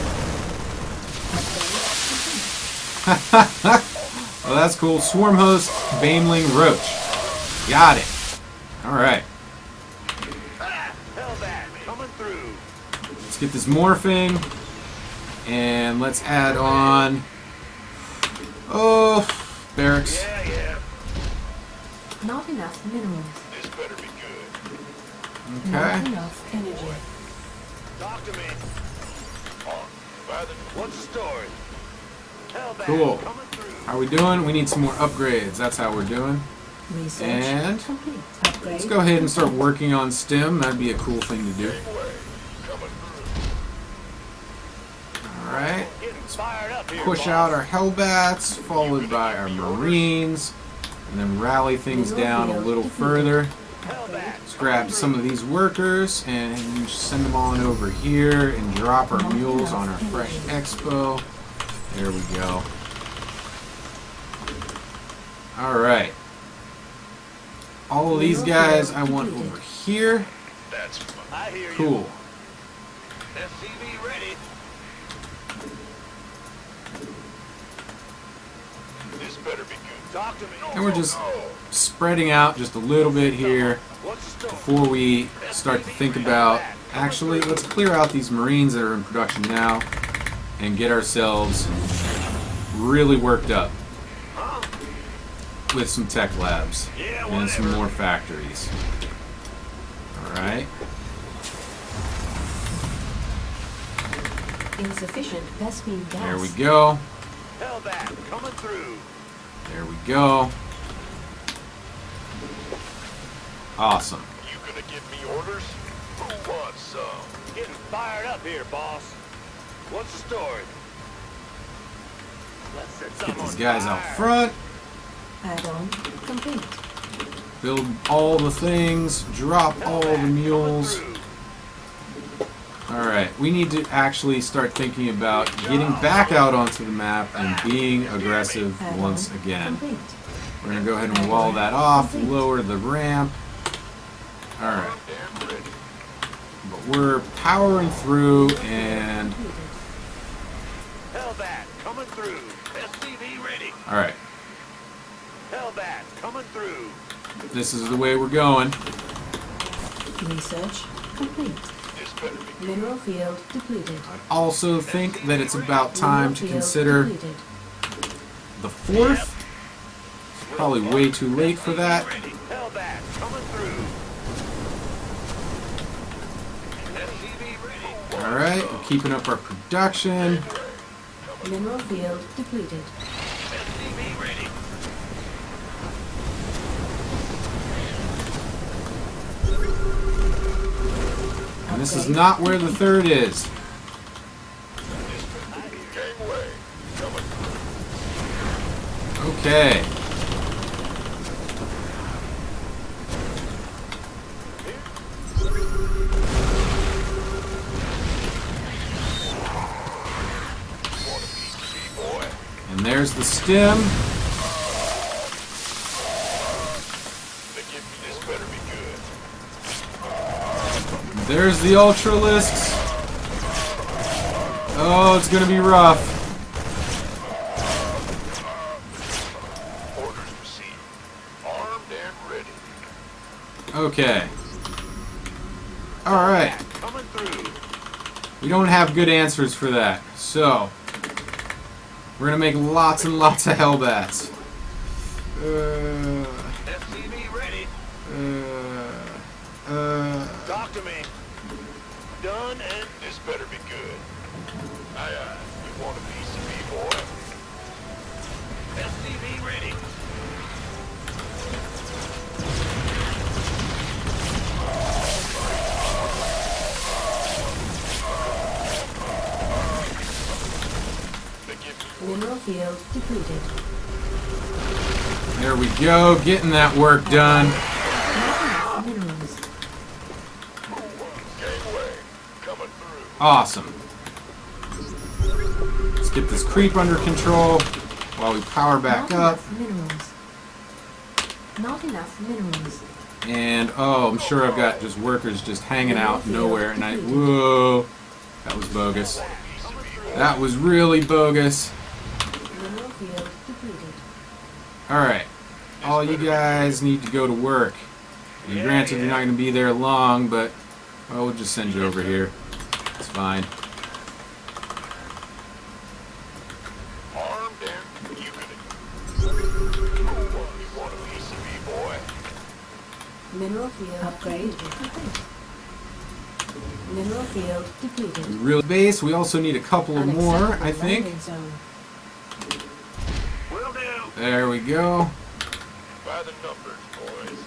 Well, that's cool. Swarm host, Baneling Roach. Got it. All right. Hellbat coming through. Let's get this morphing. And let's add on. Oh, barracks. Yeah. Not enough minerals. This better be good. Not Okay. enough energy. Talk to me. What's the story? Hellbat Cool. coming through. How we doing? We need some more upgrades. That's how we're doing. Research And complete. Upgrade. let's go ahead and start working on STEM. That'd be a cool thing to do. Anyway, coming through. All right. Getting fired up here. Push boss. out our Hellbats, followed by our Marines, and then rally things down a little further. Hellbat. Let's grab some of these workers and send them on over here and drop our mules on our Fresh Expo. There we go. All right. All of these guys I want over here. That's fun. I hear you. Cool. SCV ready. This better be good. Talk to me. And we're just spreading out just a little bit here What's the story? before we start to think about, actually, let's clear out these Marines that are in production now and get ourselves really worked up with some tech labs Yeah, and some whatever. more factories. Alright. Insufficient Vespine gas. There we go. Hellbat coming through. There we go. Awesome. You gonna give me orders? Who wants some? Getting fired up here, boss. What's the story? Let's set Get some these on guys out fire. front. Add-on complete. Build all the things. Drop all the Hellbat coming mules. through. Alright, we need to actually start thinking about getting back out onto the map and being aggressive Add-on once again. complete. We're going to go ahead and wall that off, lower the ramp. Alright, Damn ready. but we're powering through and... Hellbat coming through. SCV ready. Alright, Hellbat coming through. this is the way we're going. Research complete. This better be Mineral field depleted. Also think that it's about time to Mineral field consider depleted. the 4th. It's probably way too late for that. ready. Hellbat coming through. SCV ready. Alright, we're keeping up our production. Mineral field depleted. SCV ready. And this is not where the 3rd is. Gangway coming through. Okay. Want a piece of me, boy? There's the stem. This better be good. There's the Ultralisks. Oh, it's gonna be rough. Orders received. Armed and ready. Okay. Alright. Coming through. We don't have good answers for that. So, we're gonna make lots and lots of Hellbats. SCV ready. Talk to me. Done and this better be good. Aye, aye. You want a piece of me, boy? SCV ready. Mineral field depleted. There we go, getting that work done. Not enough minerals. Gangway. Coming through. Awesome. Let's get this creep under control while we power back Not up. enough minerals. Not enough minerals. And, oh, I'm sure I've got just workers just hanging out nowhere. And whoa, that was bogus. That was really bogus. Mineral field depleted. Alright, all you guys need to go to work. And granted, you're not going to be there long, but we'll just send you over here. It's fine. Armed and you want a piece of me, boy? Mineral field upgrade complete. Mineral field depleted. Real base, we also need a couple of more, I Unacceptable think. landing zone. Will do. There we go. By the numbers, boys.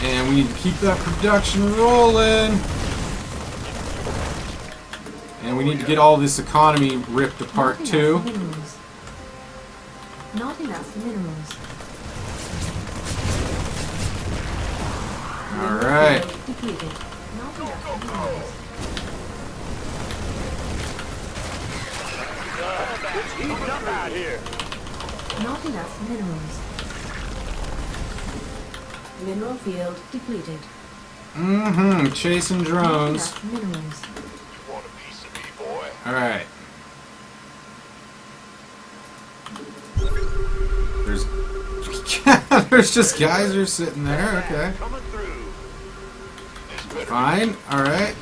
And we need to keep that production rolling. And we need to get all this economy ripped apart Not too. enough minerals. Not enough minerals. Mineral Alright. field depleted. Not enough minerals. It's heating up out here. Not enough minerals. Mineral field depleted. Mm-hmm. Chasing Not drones. enough minerals. You want a piece of me, boy? Alright. There's just geysers sitting there, okay. Coming through. This better Fine, alright.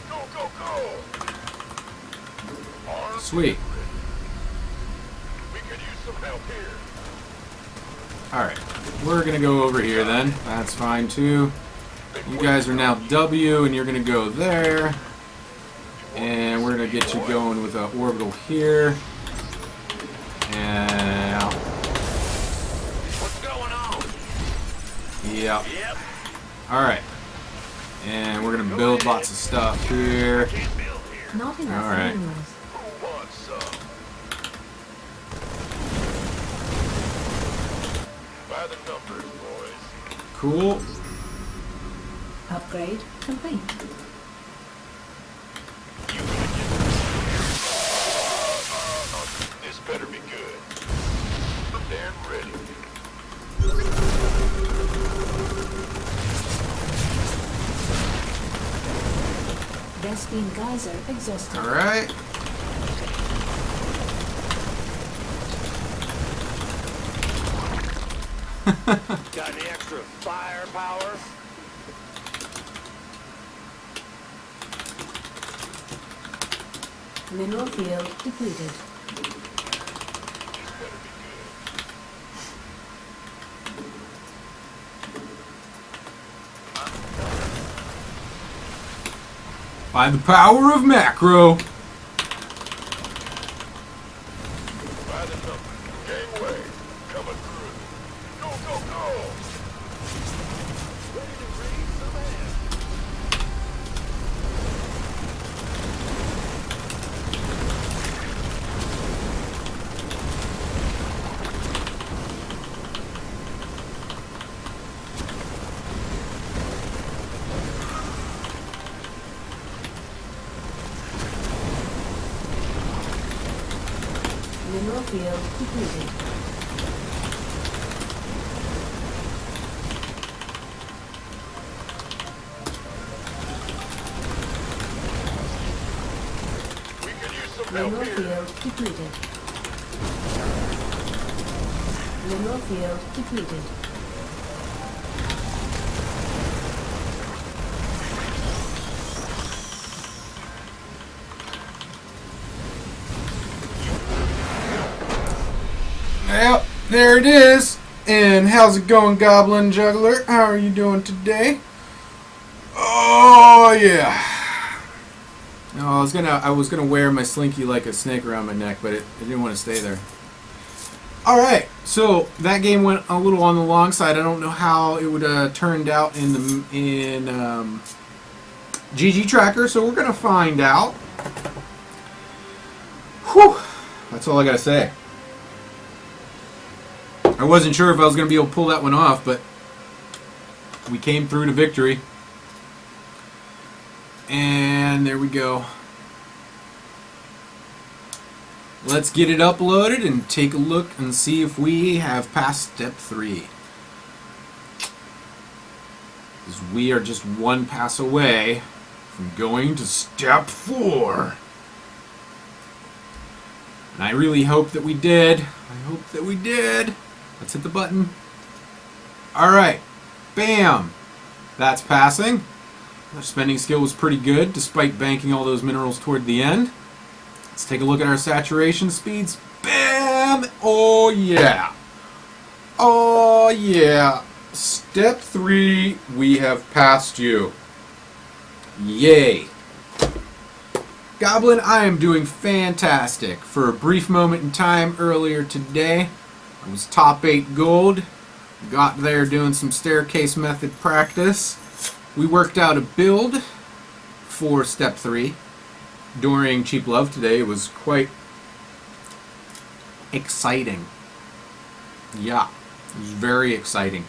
go, go, go. Armed. Sweet. We could use some help here. Alright. We're gonna go over here then. That's fine too. You guys are now W and you're gonna go there. And we're gonna get you going with an orbital here. And What's going on? yep. Yep. Alright. And we're gonna build lots of stuff here. Can't build here. Not enough Alright. minerals. Who wants some? By the numbers, boys. Cool. Upgrade complete. You gonna get this better be good. Damn ready. Vespine geyser exhausted. Alright. Got any extra firepower? Mineral field depleted. By the power of macro. By the numbers. Gangway. Coming through. Go, go, go. Ready to raise some hand. field completed. We could use some help Mineral here. field completed. Mineral field completed. Yep, there it is. And how's it going, Goblin Juggler? How are you doing today? Oh yeah. No, I was gonna wear my slinky like a snake around my neck, but it didn't want to stay there. All right, so that game went a little on the long side. I don't know how it would have turned out in GG Tracker, so we're gonna find out. Whew, that's all I gotta say. I wasn't sure if I was gonna be able to pull that one off, but we came through to victory. And there we go. Let's get it uploaded and take a look and see if we have passed step 3. Because we are just one pass away from going to step 4. And I really hope that we did. I hope that we did. Let's hit the button. Alright. Bam. That's passing. Our spending skill was pretty good, despite banking all those minerals toward the end. Let's take a look at our saturation speeds. Bam! Oh yeah! Oh yeah! Step 3, we have passed you. Yay! Goblin, I am doing fantastic. For a brief moment in time earlier today, I was top 8 gold. Got there doing some staircase method practice. We worked out a build for step 3 during Cheap Love today. It was quite exciting. Yeah, it was very exciting.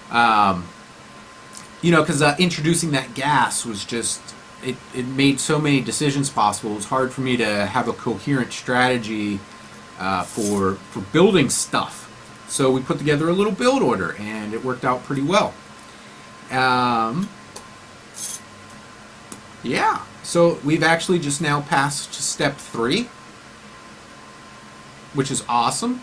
You know, because introducing that gas was just, it made so many decisions possible. It was hard for me to have a coherent strategy for building stuff. So we put together a little build order, and it worked out pretty well. Yeah, so we've actually just now passed step 3, which is awesome.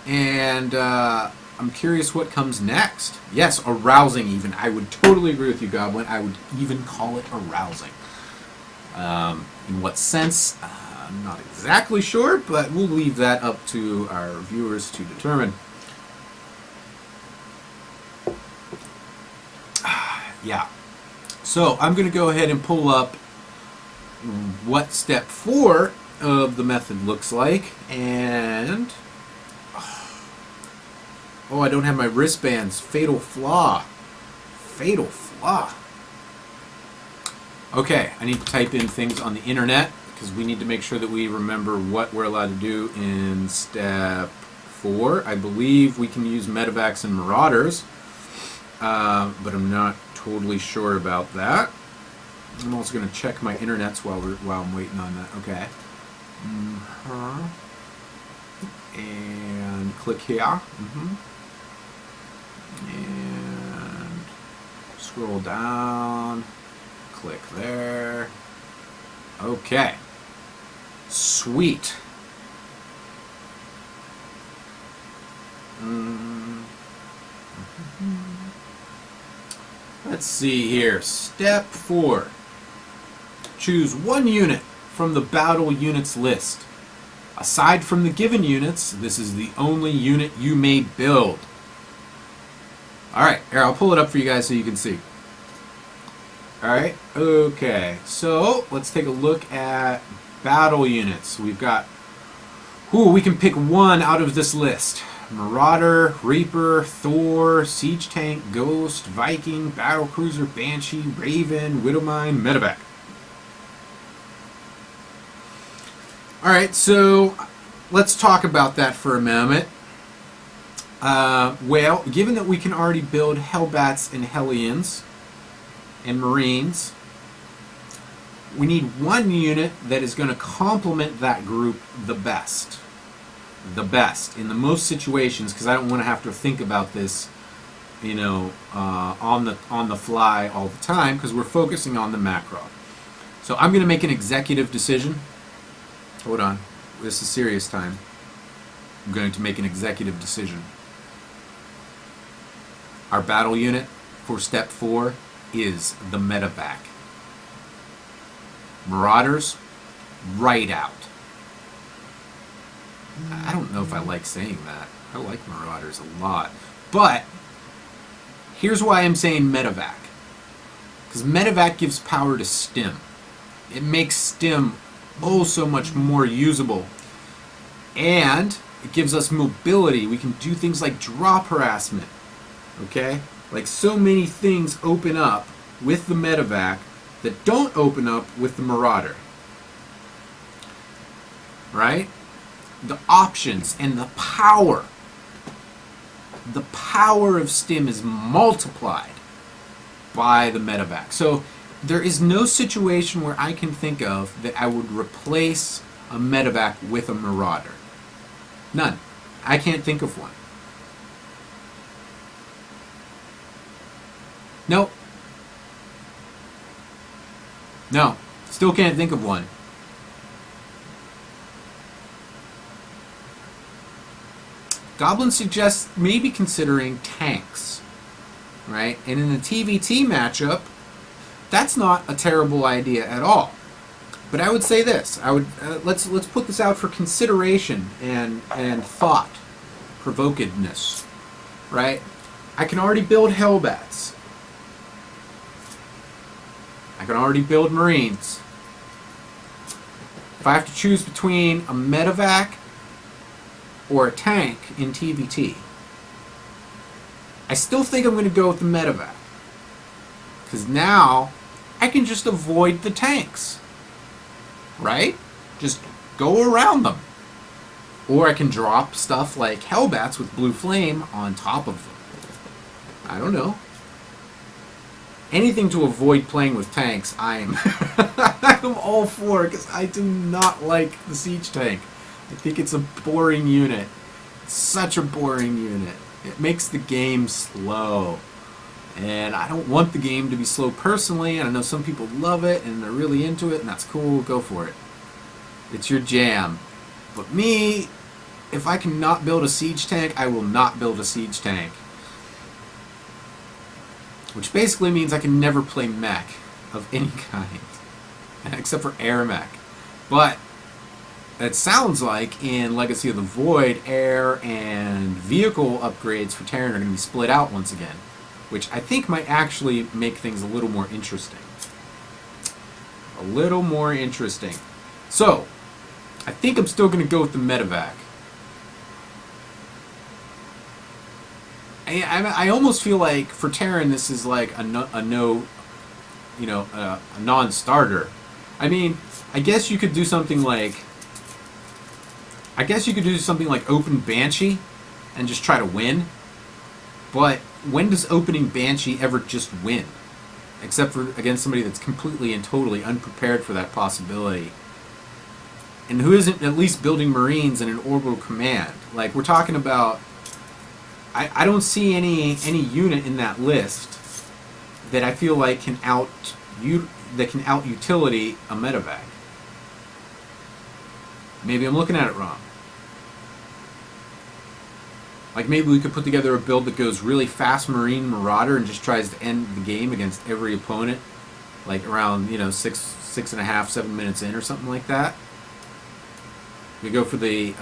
And I'm curious what comes next. Yes, arousing even. I would totally agree with you, Goblin. I would even call it arousing. In what sense? I'm not exactly sure, but we'll leave that up to our viewers to determine. Yeah. So I'm going to go ahead and pull up what step 4 of the method looks like. And oh, I don't have my wristbands. Fatal flaw. Fatal flaw. Okay, I need to type in things on the internet because we need to make sure that we remember what we're allowed to do in step 4. I believe we can use medevacs and marauders, but I'm not totally sure about that. I'm also going to check my internets while I'm waiting on that. Okay. And click here. And scroll down. Click there. Okay. Sweet. Let's see here. Step 4. Choose one unit from the battle units list. Aside from the given units, this is the only unit you may build. Alright, here, I'll pull it up for you guys so you can see. Alright, okay. So, let's take a look at battle units. We've got... we can pick one out of this list. Marauder, Reaper, Thor, Siege Tank, Ghost, Viking, Battlecruiser, Banshee, Raven, Widowmine, Medevac. Alright, so let's talk about that for a moment. Well, given that we can already build Hellbats and Hellions and Marines, we need one unit that is going to complement that group the best. the best in the most situations, because I don't want to have to think about this, on the fly all the time, because we're focusing on the macro. So I'm going to make an executive decision. Hold on, this is serious time. I'm going to make an executive decision. Our battle unit for step 4 is the medevac. Marauders, right out. I don't know if I like saying that. I like Marauders a lot. But here's why I'm saying medevac. Because medevac gives power to stim. It makes stim oh so much more usable. And it gives us mobility. We can do things like drop harassment. Okay? Like so many things open up with the medevac that don't open up with the Marauder. Right? The options and the power of stim is multiplied by the medevac. So there is no situation where I can think of that I would replace a medevac with a Marauder. None. I can't think of one. Nope. No. Still can't think of one. Goblin suggests maybe considering tanks, right? And in the TVT matchup, that's not a terrible idea at all. But I would say this: I would let's put this out for consideration and thought provokedness, right? I can already build Hellbats. I can already build Marines. If I have to choose between a medevac or a tank in TVT, I still think I'm going to go with the medevac. Because now I can just avoid the tanks. Right? Just go around them. Or I can drop stuff like Hellbats with Blue Flame on top of them. I don't know. Anything to avoid playing with tanks, I'm all for, because I do not like the siege tank. I think it's a boring unit. It's such a boring unit. It makes the game slow. And I don't want the game to be slow personally, and I know some people love it and they're really into it, and that's cool, go for it. It's your jam. But me, if I cannot build a siege tank, I will not build a siege tank. Which basically means I can never play mech of any kind. Except for air mech. But it sounds like in Legacy of the Void, air and vehicle upgrades for Terran are going to be split out once again. Which I think might actually make things a little more interesting. A little more interesting. So, I think I'm still going to go with the medevac. I almost feel like for Terran this is like a non-starter. I mean, I guess you could do something like open Banshee and just try to win. But when does opening Banshee ever just win? Except for against somebody that's completely and totally unprepared for that possibility. And who isn't at least building Marines in an orbital command. Like, we're talking about... I don't see any unit in that list that I feel like can out utility a medevac. Maybe I'm looking at it wrong. Like, maybe we could put together a build that goes really fast Marine Marauder and just tries to end the game against every opponent, like around 6.5, 7 minutes in or something like that. We go for the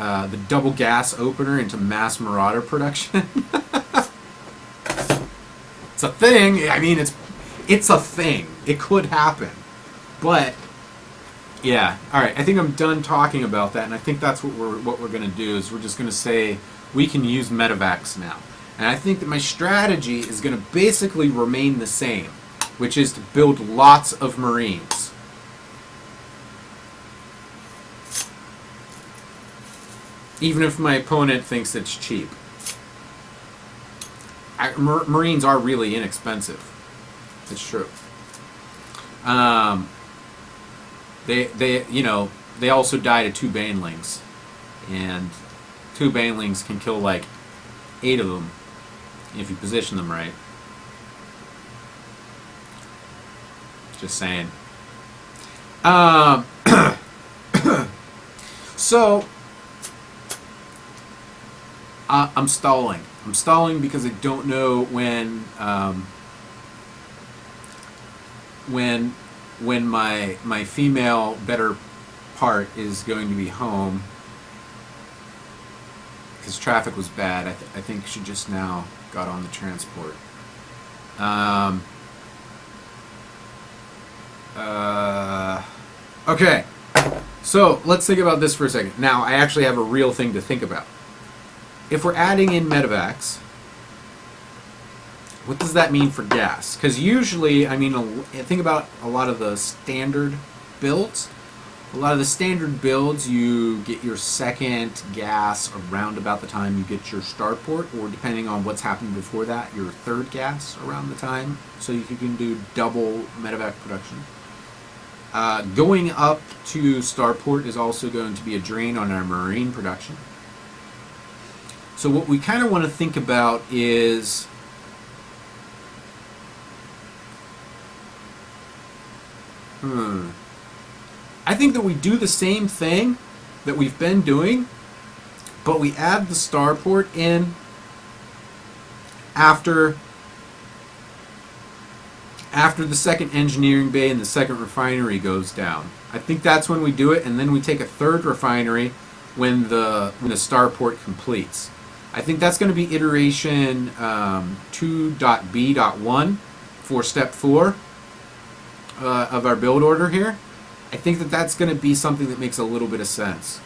double gas opener into mass Marauder production. It's a thing. I mean, it's a thing. It could happen. But yeah, all right. I think I'm done talking about that, and I think that's what we're going to do is we're just going to say we can use medevacs now. And I think that my strategy is going to basically remain the same, which is to build lots of Marines. Even if my opponent thinks it's cheap. Marines are really inexpensive. It's true. They also die to 2 Banelings. And 2 banelings can kill like 8 of them if you position them right. Just saying. So I'm stalling. I'm stalling because I don't know when my female better part is going to be home, because traffic was bad. I think she just now got on the transport. Okay, so let's think about this for a second. Now, I actually have a real thing to think about. If we're adding in medevacs, what does that mean for gas? Because usually, I mean, think about a lot of the standard builds. A lot of the standard builds, you get your second gas around about the time you get your starport, or depending on what's happened before that, your third gas around the time, so you can do double medevac production. Going up to starport is also going to be a drain on our marine production. So what we kind of want to think about is I think that we do the same thing that we've been doing, but we add the starport in after the second engineering bay and the second refinery goes down. I think that's when we do it, and then we take a third refinery when the starport completes. I think that's going to be iteration 2.b.1 for step 4 of our build order here. I think that that's going to be something that makes a little bit of sense.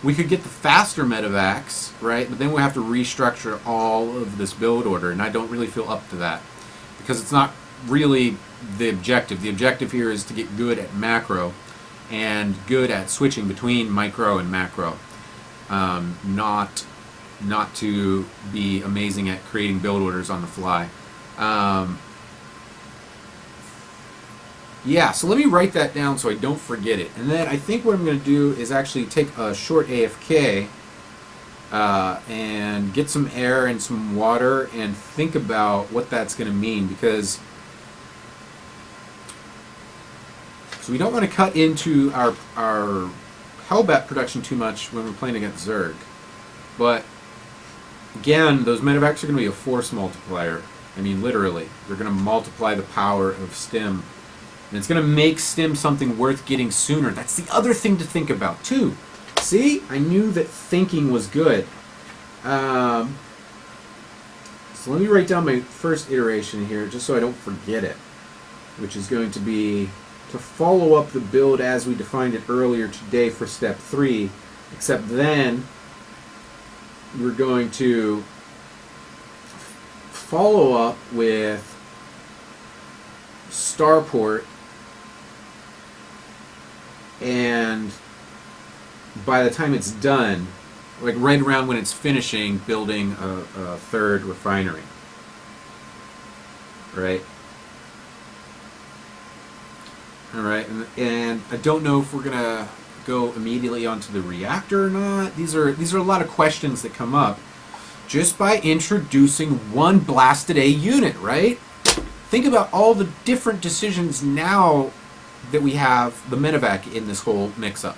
We could get the faster medevacs, right? But then we have to restructure all of this build order, and I don't really feel up to that, because it's not really the objective. The objective here is to get good at macro and good at switching between micro and macro, not to be amazing at creating build orders on the fly. Yeah, so let me write that down so I don't forget it. And then I think what I'm going to do is actually take a short AFK and get some air and some water and think about what that's going to mean, because so we don't want to cut into our Hellbat production too much when we're playing against Zerg. But again, those medevacs are going to be a force multiplier. I mean, literally. They're going to multiply the power of Stim. And it's going to make Stim something worth getting sooner. That's the other thing to think about, too. See? I knew that thinking was good. So let me write down my first iteration here, just so I don't forget it, which is going to be to follow up the build as we defined it earlier today for step 3, except then we're going to follow up with starport, and by the time it's done, like right around when it's finishing, building a third refinery, right? All right, and I don't know if we're gonna go immediately onto the reactor or not. These are a lot of questions that come up just by introducing one blasted A unit, right? Think about all the different decisions now that we have the medevac in this whole mix-up.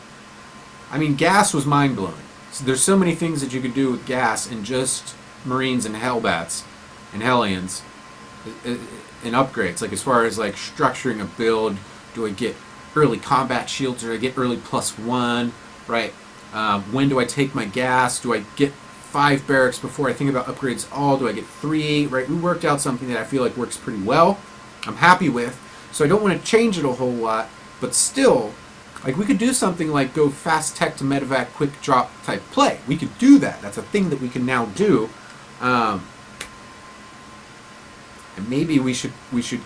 I mean, gas was mind-blowing. So there's so many things that you could do with gas and just Marines and Hellbats and Hellions and upgrades. Like as far as like structuring a build, do I get early combat shields or do I get early +1, right? When do I take my gas? Do I get 5 barracks before I think about upgrades all? Do I get 3, right? We worked out something that I feel like works pretty well. I'm happy with. So I don't want to change it a whole lot, but still, like we could do something like go fast tech to medevac quick drop type play. We could do that. That's a thing that we can now do. And maybe we should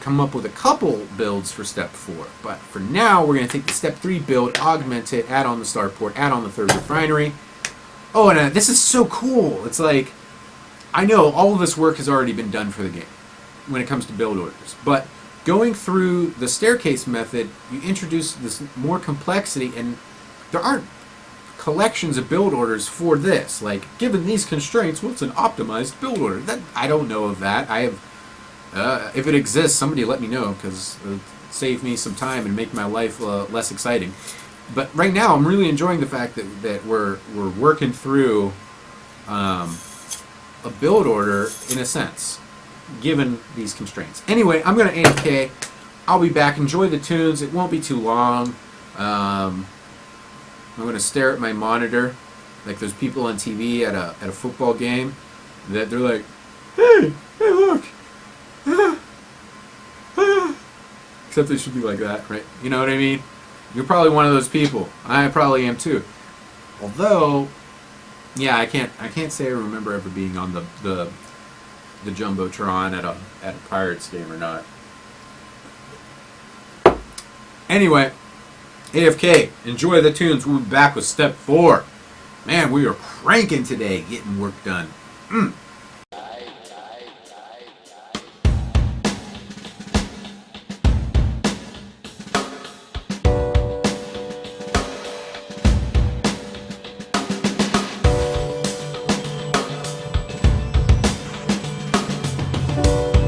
come up with a couple builds for step 4. But for now, we're going to take the step 3 build, augment it, add on the starport, add on the third refinery. Oh, and this is so cool. It's like, I know all of this work has already been done for the game when it comes to build orders. But going through the staircase method, you introduce this more complexity, and there aren't collections of build orders for this. Like, given these constraints, what's an optimized build order? That I don't know of that. I have, if it exists, somebody let me know, because it would save me some time and make my life less exciting. But right now, I'm really enjoying the fact that we're working through a build order in a sense, given these constraints. Anyway, I'm gonna AFK. I'll be back. Enjoy the tunes. It won't be too long. I'm gonna stare at my monitor, like those people on TV at a football game, that they're like, hey, look, except they should be like that, right? You know what I mean? You're probably one of those people. I probably am too. Although, yeah, I can't say I remember ever being on the jumbotron at a Pirates game or not. Anyway, AFK, enjoy the tunes. We'll be back with step 4. Man, we are cranking today, getting work done.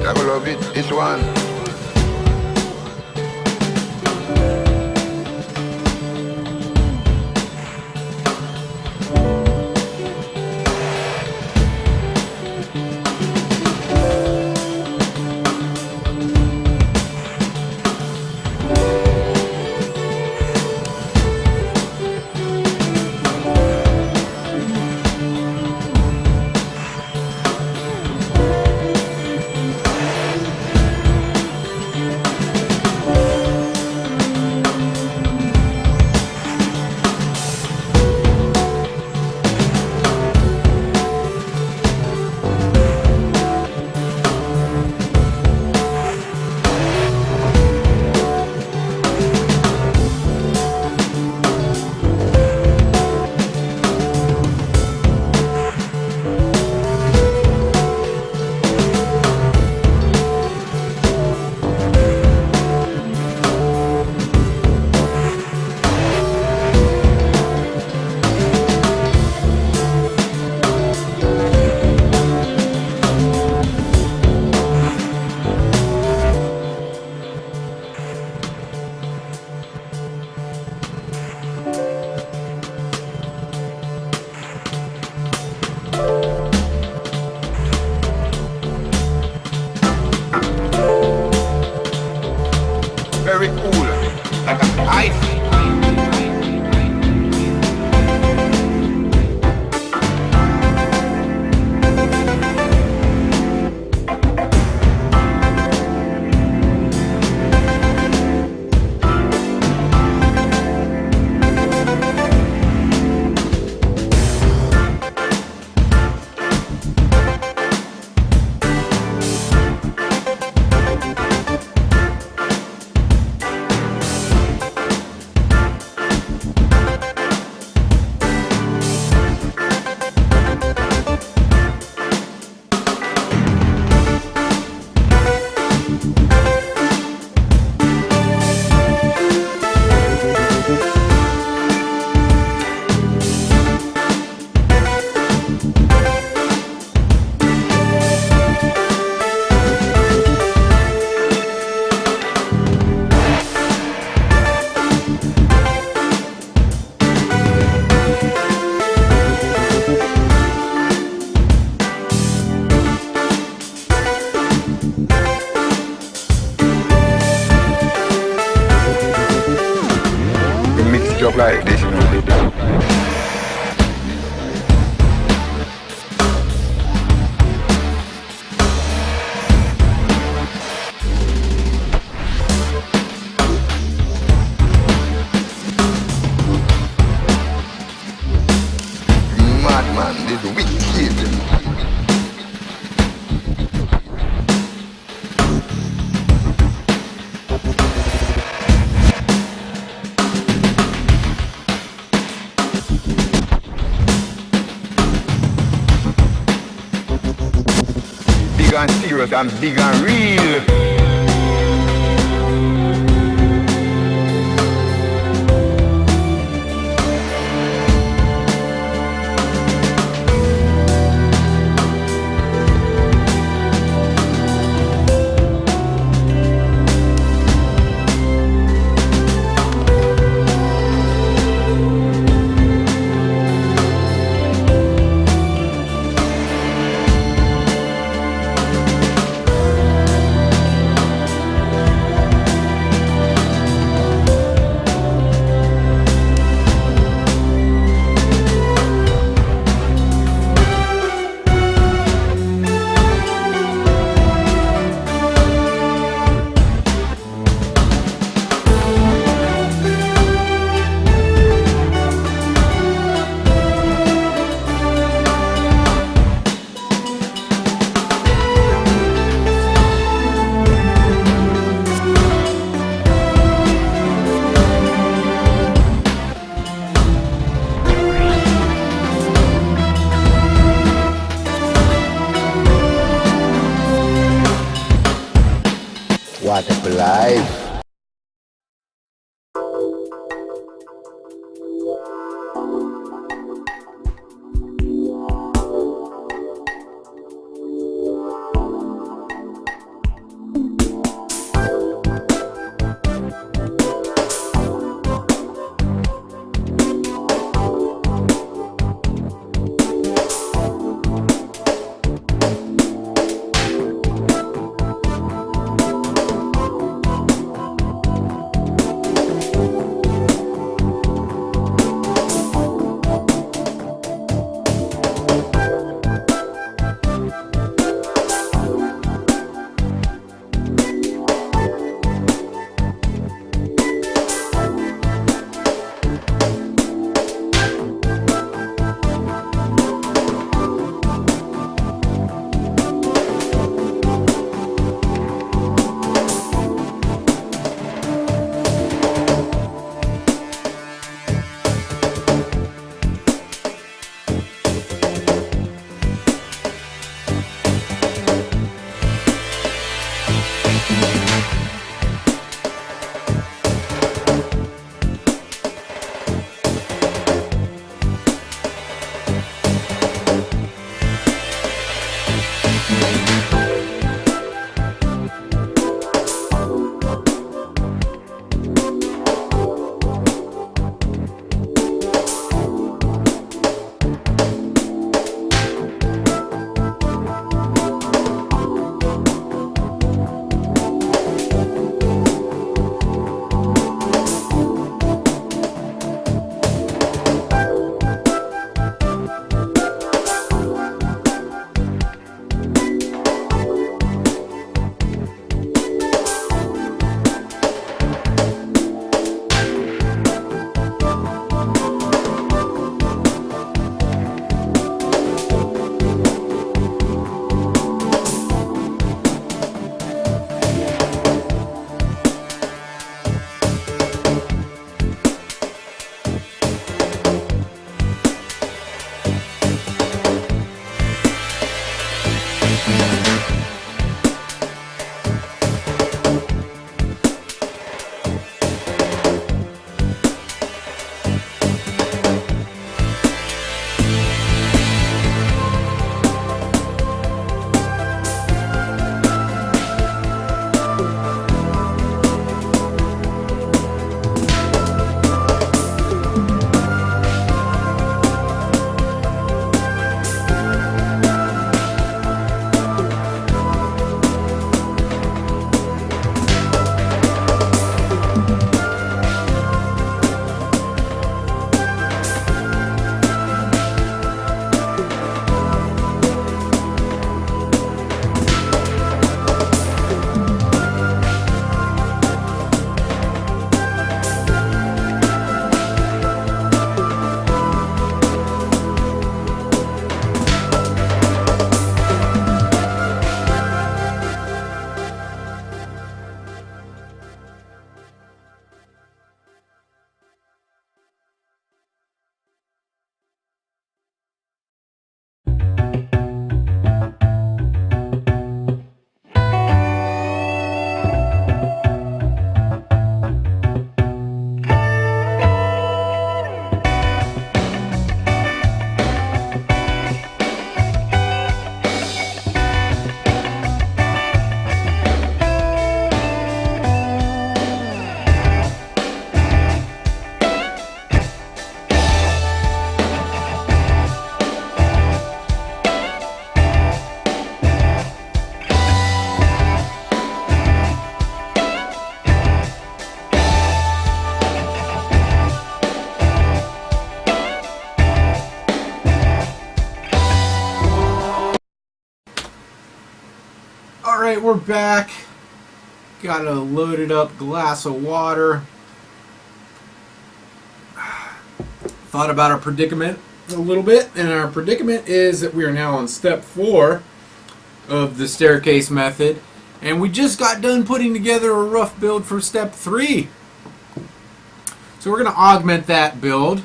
I love it. This one. Very cool. Like ice. Up like this, you know. Madman, this wicked. Big and serious and big and real. life. Alright, we're back. Got a loaded up glass of water. Thought about our predicament a little bit, and our predicament is that we are now on step 4 of the staircase method, and we just got done putting together a rough build for step 3. So we're going to augment that build,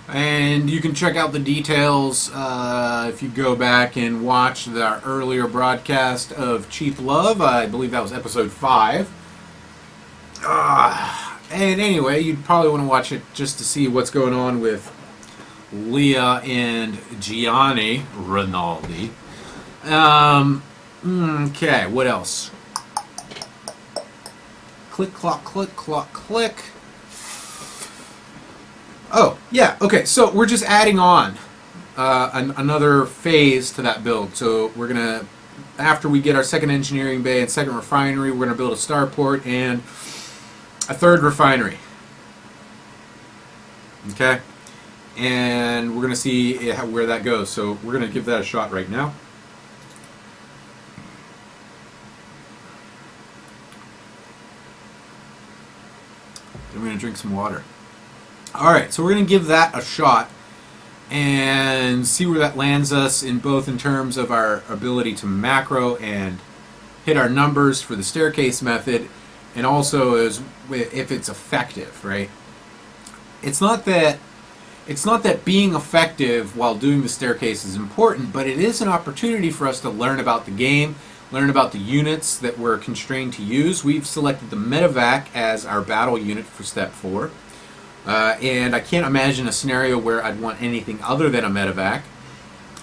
and you can check out the details if you go back and watch our earlier broadcast of Cheap Love. I believe that was episode 5. And anyway, you'd probably want to watch it just to see what's going on with Leah and Gianni Rinaldi. Okay, what else? Click, clock, click, clock, click. Oh, yeah, okay, so we're just adding on another phase to that build. So we're going to, after we get our second engineering bay and second refinery, we're going to build a starport and a third refinery. Okay? And we're going to see where that goes. So we're going to give that a shot right now. I'm going to drink some water. Alright, so we're going to give that a shot and see where that lands us in both in terms of our ability to macro and hit our numbers for the staircase method, and also as if it's effective, right? It's not that being effective while doing the staircase is important, but it is an opportunity for us to learn about the game, learn about the units that we're constrained to use. We've selected the medevac as our battle unit for step 4. And I can't imagine a scenario where I'd want anything other than a medevac.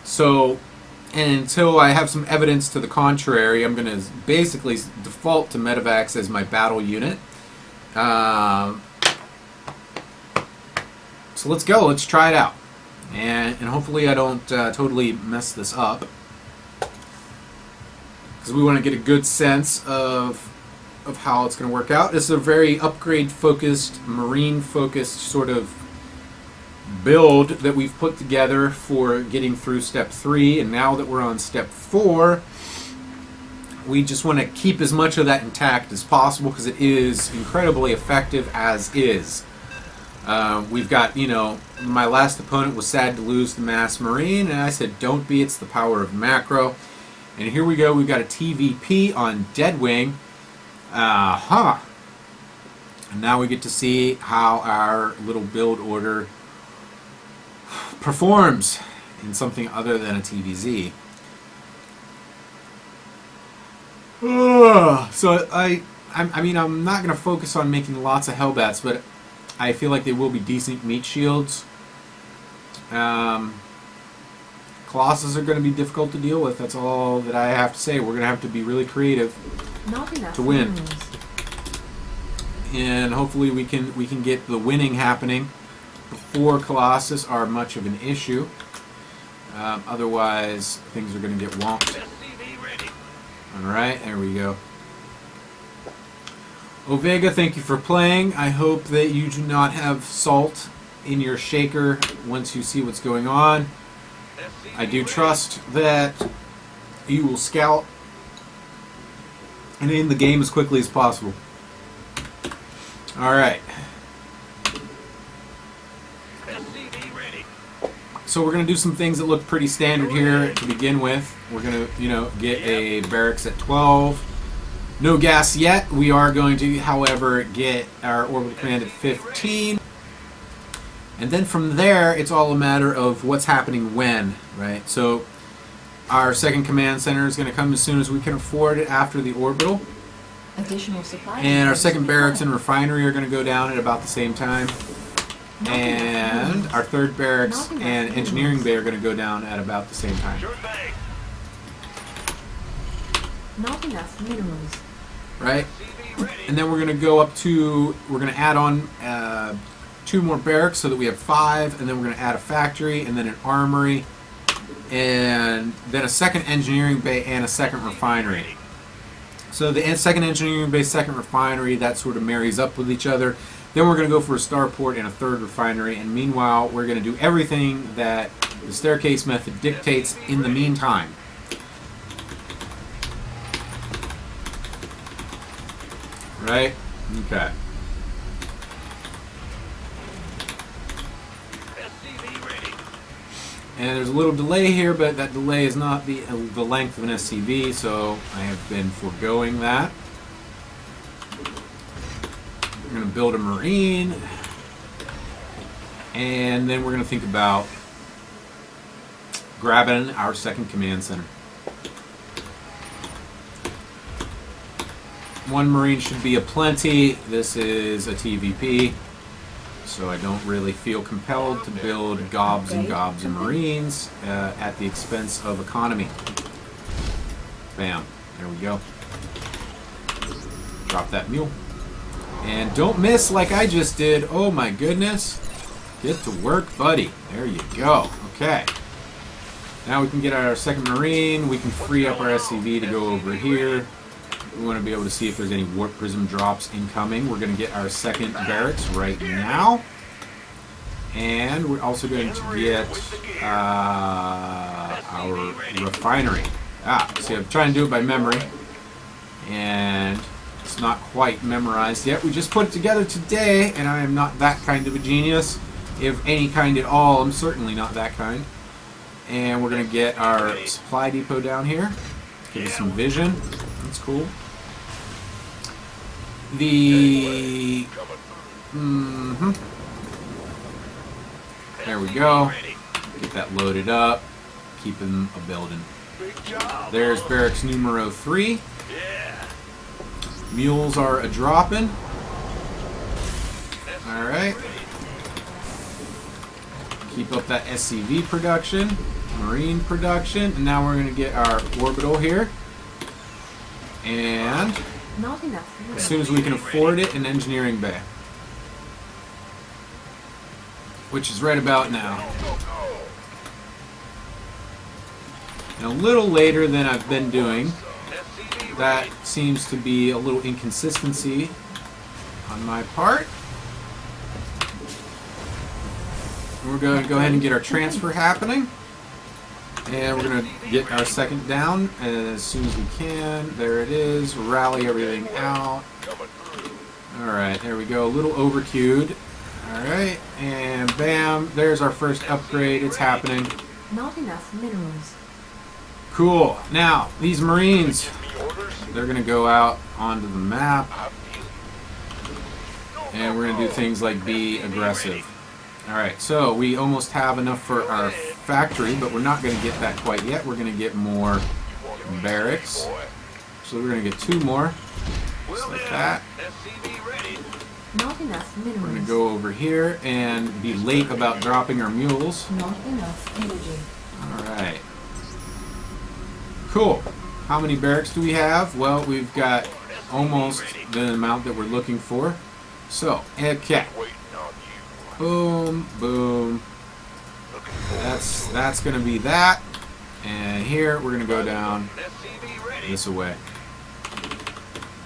So, and until I have some evidence to the contrary, I'm going to basically default to medevacs as my battle unit. So let's go. Let's try it out. And hopefully I don't totally mess this up, because we want to get a good sense of how it's going to work out. This is a very upgrade-focused, marine-focused sort of build that we've put together for getting through step 3, and now that we're on step 4, we just want to keep as much of that intact as possible because it is incredibly effective as is. We've got, my last opponent was sad to lose the mass marine, and I said, don't be, it's the power of macro. And here we go, we've got a TVP on Deadwing. And now we get to see how our little build order performs in something other than a TVZ. So I'm not going to focus on making lots of Hellbats, but I feel like they will be decent meat shields. Colossus are going to be difficult to deal with. That's all that I have to say. We're going to have to be really creative Not enough to win. minerals. And hopefully we can get the winning happening before Colossus are much of an issue. Otherwise, things are going to get whomped. Alright, there we go. Ovega, thank you for playing. I hope that you do not have salt in your shaker once you see what's going on. I do trust that you will scout and end the game as quickly as possible. Alright. So we're going to do some things that look pretty standard here to begin with. We're going to, get a barracks at 12. No gas yet. We are going to, however, get our orbital command at 15. And then from there, it's all a matter of what's happening when, right? So our second command center is going to come as soon as we can afford it after the orbital. Additional supply. And our second barracks and refinery are going to go down at about the same time. And our third barracks and engineering bay are going to go down at about the same time. Not enough minerals. Right? And then we're going to go up to, we're going to add on 2 more barracks so that we have 5, and then we're going to add a factory, and then an armory, and then a second engineering bay and a second refinery. So the second engineering bay, second refinery, that sort of marries up with each other. Then we're going to go for a starport and a third refinery, and meanwhile we're going to do everything that the staircase method dictates in the meantime. Right? Okay. And there's a little delay here, but that delay is not the length of an SCV, so I have been foregoing that. We're going to build a marine, and then we're going to think about grabbing our second command center. One Marine should be a plenty. This is a TVP, so I don't really feel compelled to build gobs and gobs of Marines at the expense of economy. Bam. There we go. Drop that mule. And don't miss like I just did. Oh my goodness. Get to work, buddy. There you go. Okay. Now we can get our second Marine. We can free up our SCV to go over here. We want to be able to see if there's any Warp Prism drops incoming. We're going to get our second barracks right now. And we're also going to get our refinery. See, I'm trying to do it by memory. And it's not quite memorized yet. We just put it together today, and I am not that kind of a genius. If any kind at all, I'm certainly not that kind. And we're going to get our supply depot down here. Give us some vision. That's cool. The... There we go. Get that loaded up. Keep them a building. There's barracks numero 3. Mules are a dropping. Alright. Keep up that SCV production, Marine production, and now we're going to get our orbital here. And Not enough as minerals. soon as we can afford it, an engineering bay. Which is right about now. And a little later than I've been doing. That seems to be a little inconsistency on my part. We're going to go ahead and get our transfer happening. And we're going to get our second down as soon as we can. There it is. Rally everything out. Alright, there we go. A little overqueued. Alright, and bam. There's our first upgrade. It's happening. Not enough minerals. Cool. Now, these Marines, they're going to go out onto the map. And we're going to do things like be aggressive. Alright, so we almost have enough for our factory, but we're not going to get that quite yet. We're going to get more barracks. So we're going to get 2 more. Just like that. Not enough We're going to minerals. go over here and be late about dropping our mules. Not enough energy. Alright. Cool. How many barracks do we have? Well, we've got almost the amount that we're looking for. So, okay. Boom, boom. That's going to be that. And here we're going to go down this way.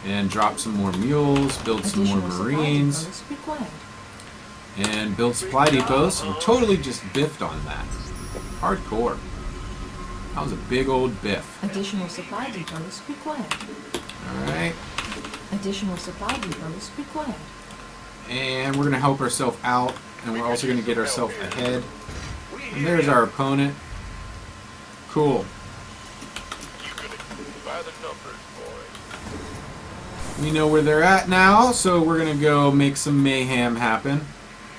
And drop some more mules, build some more Additional supply Marines, depots required. and build supply depots. We're totally just biffed on that. Hardcore. That was a big old biff. Additional supply depots required. Alright. Additional supply depots required. And we're going to help ourselves out. And we're also going to get ourselves ahead. And there's our opponent. Cool. By the numbers, boy. We know where they're at now, so we're going to go make some mayhem happen.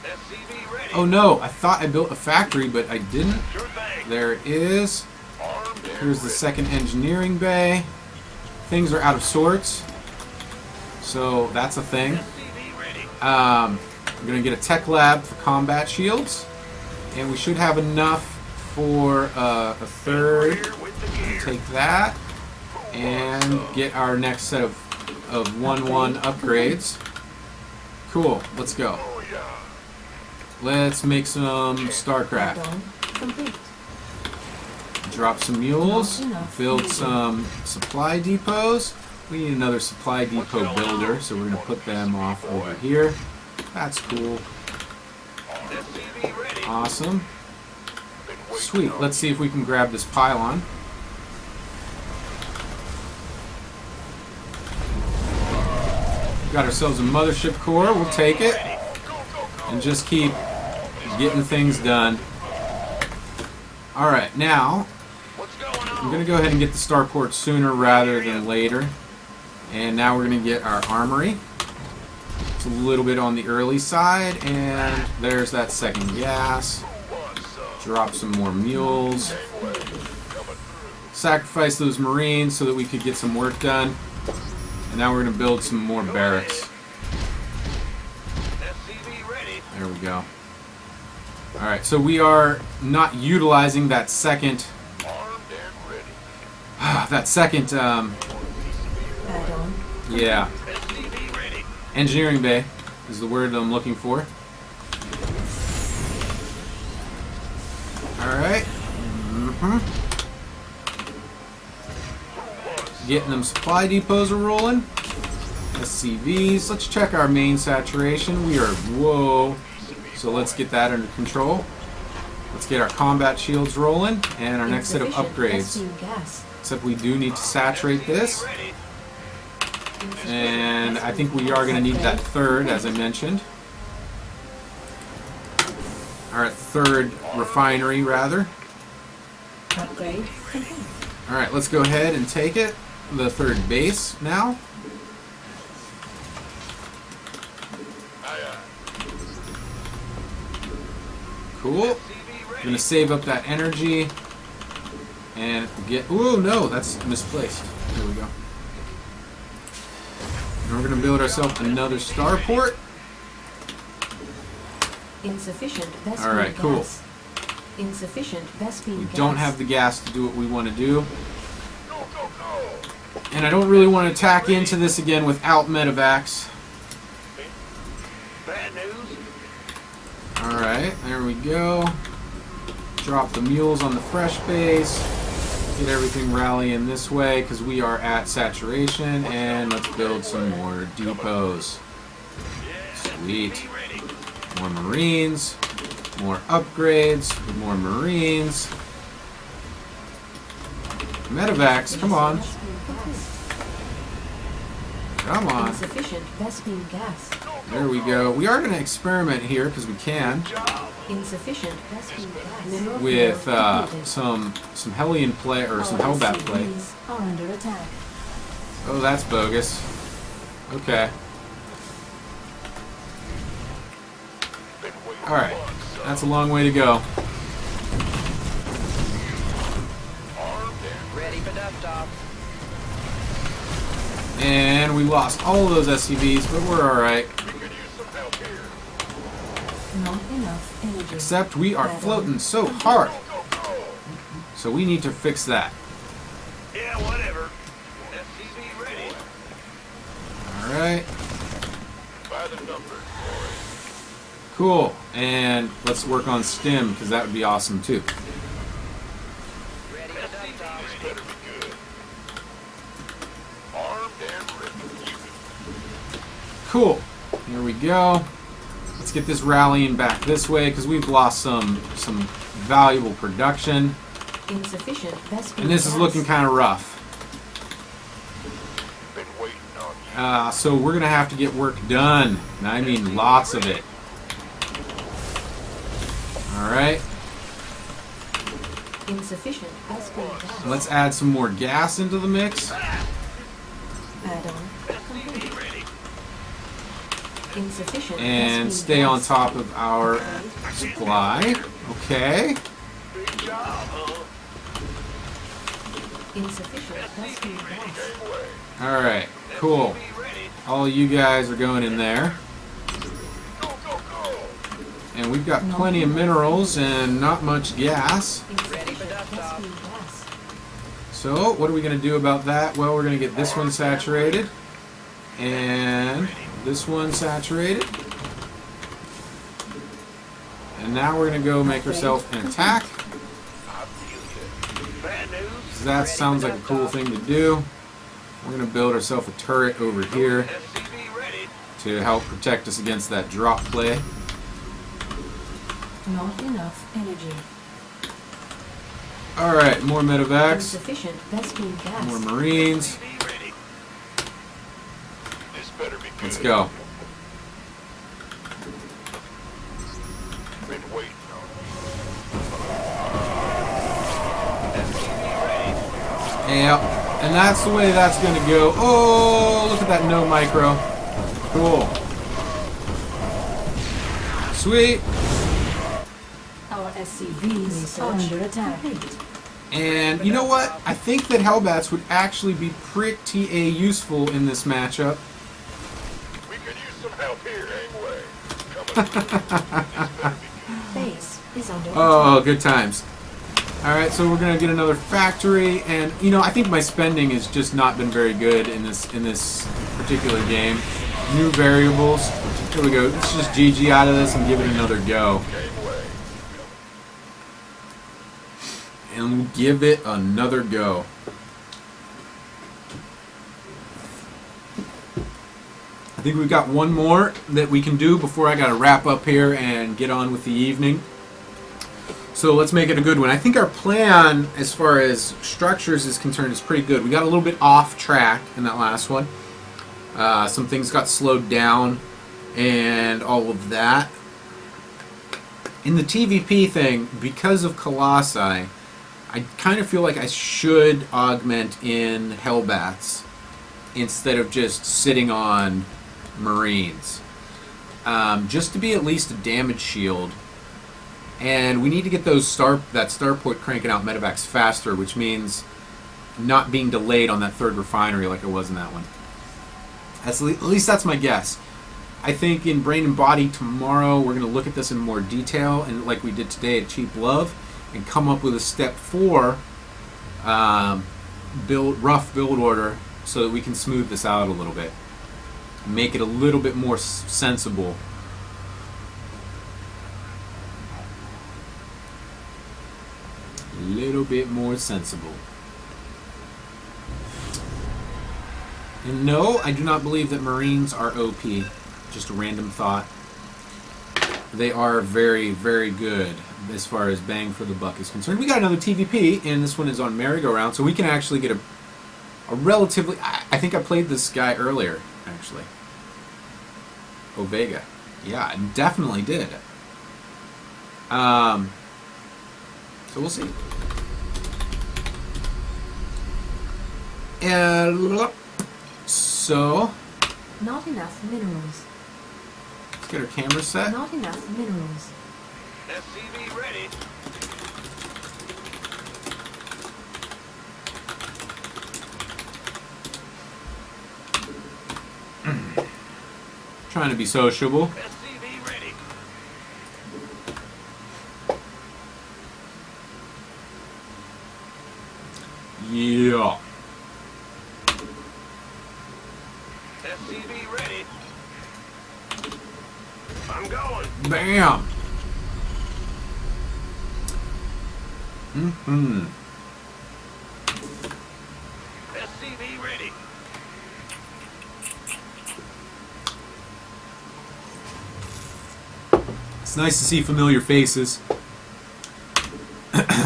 SCV ready. Oh no, I thought I built a factory, but I didn't. Sure thing. There it is. Armed and Here's the ready. second engineering bay. Things are out of sorts. So that's a thing. SCV ready. We're going to get a tech lab for combat shields. And we should have enough for a third. Here with the gear. Take that. And get our next set of 1-1 upgrades. Cool, let's go. Oh yeah. Let's make some StarCraft. Add-on complete. Drop some mules, build some supply depots. We need another supply depot builder, so we're going to put them off over here. That's cool. SCV ready. Awesome. Sweet, let's see if we can grab this pylon. Got ourselves a mothership core, we'll take it. And just keep getting things done. Alright, now What's going on? I'm going to go ahead and get the starport sooner rather than later. And now we're going to get our armory. It's a little bit on the early side. And there's that second gas. Drop some more mules. Sacrifice those Marines so that we could get some work done. And now we're going to build some more barracks. SCV ready. There we go. Alright, so we are not utilizing that second... Armed and ready. that second, Add-on. yeah, SCV ready. engineering bay is the word I'm looking for. Alright. Getting them supply depots are rolling. SCVs. Let's check our main saturation. We are, whoa. So let's get that under control. Let's get our combat shields rolling and our next set of Insufficient upgrades. Vespene gas. Except we do need to saturate this. And I think we are going to need that third, as I mentioned. Our third refinery, rather. Upgrade complete. Alright, let's go ahead and take it. The third base now. Aye, Cool. We're going to save up that energy. And get... Ooh, no, that's misplaced. There we go. And we're going to build ourselves another starport. Insufficient Vespene Alright, cool. gas. Insufficient Vespene We gas. don't have the gas to do what we want to do. Go, go, go. And I don't really want to tack into this again without medevacs. Bad news. Alright, there we go. Drop the mules on the fresh base. Get everything rallying this way because we are at saturation. And let's build some more depots. Sweet. More marines. More upgrades. More marines. Medevacs, come on. Come on. Insufficient Vespene gas. There we go. We are going to experiment here because we can. Insufficient Vespene gas. Mineral With field completed. some Hellion play or some All Hellbat play. SCVs are under attack. Oh, that's bogus. Okay. Been waiting Alright. months, son. That's a long way to go. Armed and Ready for desktop. And we lost all of those SCVs, but we're alright. we could use some help here. Not enough energy. Except we are floating so hard. Go, go, go. So we need to fix that. Yeah, whatever. SCV ready. Alright. By the numbers, boy. Cool. And let's work on STEM, because that would be awesome too. Ready for desktop. This better be good. Armed and ready. Cool. Here we go. Let's get this rallying back this way, because we've lost some valuable production. Insufficient Vespene And this is gas. looking kind of rough. Been waiting on you. So we're going to have to get work done. And I mean lots of it. Alright. Insufficient Vespene gas. Let's add some more gas into the mix. Add-on complete. Insufficient And Vespene stay on gas. top of our supply. Okay. Big job, huh? Insufficient Vespene gas. Alright. Cool. Be ready. All you guys are going in there. Go, go, go. And we've got plenty of minerals and not much gas. Insufficient Vespene gas. So, what are we going to do about that? Well, we're going to get this one saturated. And this one saturated. And now we're going to go make ourselves an attack. I feel you. Bad news. 'Cause that sounds like a cool thing to do. We're going to build ourselves a turret over here SCV ready. to help protect us against that drop play. Not enough energy. Alright, more medevacs, Insufficient Vespene gas. more marines. SCV ready. This better be good. Let's go. Been waiting on Yep. And that's the way that's going to go. Oh, look at that no micro. Cool. Sweet. Our SCVs are under attack. And you know what? I think that Hellbats would actually be pretty useful in this matchup. We could use some help here, anyway. Coming through. This better be good. Base is under Oh, attack. good times. Alright, so we're gonna get another factory, and you know, I think my spending has just not been very good in this particular game. New variables. Here we go. Let's just GG out of this and give it another go. Anyway. And give it another go. I think we've got one more that we can do before I gotta wrap up here and get on with the evening. So let's make it a good one. I think our plan, as far as structures is concerned, is pretty good. We got a little bit off track in that last one. Some things got slowed down and all of that. In the TVP thing, because of Colossi, I kind of feel like I should augment in Hellbats instead of just sitting on Marines. Just to be at least a damage shield. And we need to get that starport cranking out medevacs faster, which means not being delayed on that third refinery like it was in that one. At least that's my guess. I think in Brain and Body tomorrow we're going to look at this in more detail, and like we did today at Cheap Love, and come up with a step 4 rough build order so that we can smooth this out a little bit, make it a little bit more sensible. Little bit more sensible. And no, I do not believe that Marines are OP. Just a random thought. They are very, very good as far as bang for the buck is concerned. We got another TVP, and this one is on merry-go-round, so we can actually get a relatively... I think I played this guy earlier, actually. Ovega. Yeah, I definitely did. So we'll see. And so Not enough minerals. let's get our camera set. Not enough minerals. SCV ready. Trying to be sociable. SCV ready. Yeah. SCV ready. I'm going. Bam. Mm-hmm. SCV ready. It's nice to see familiar faces.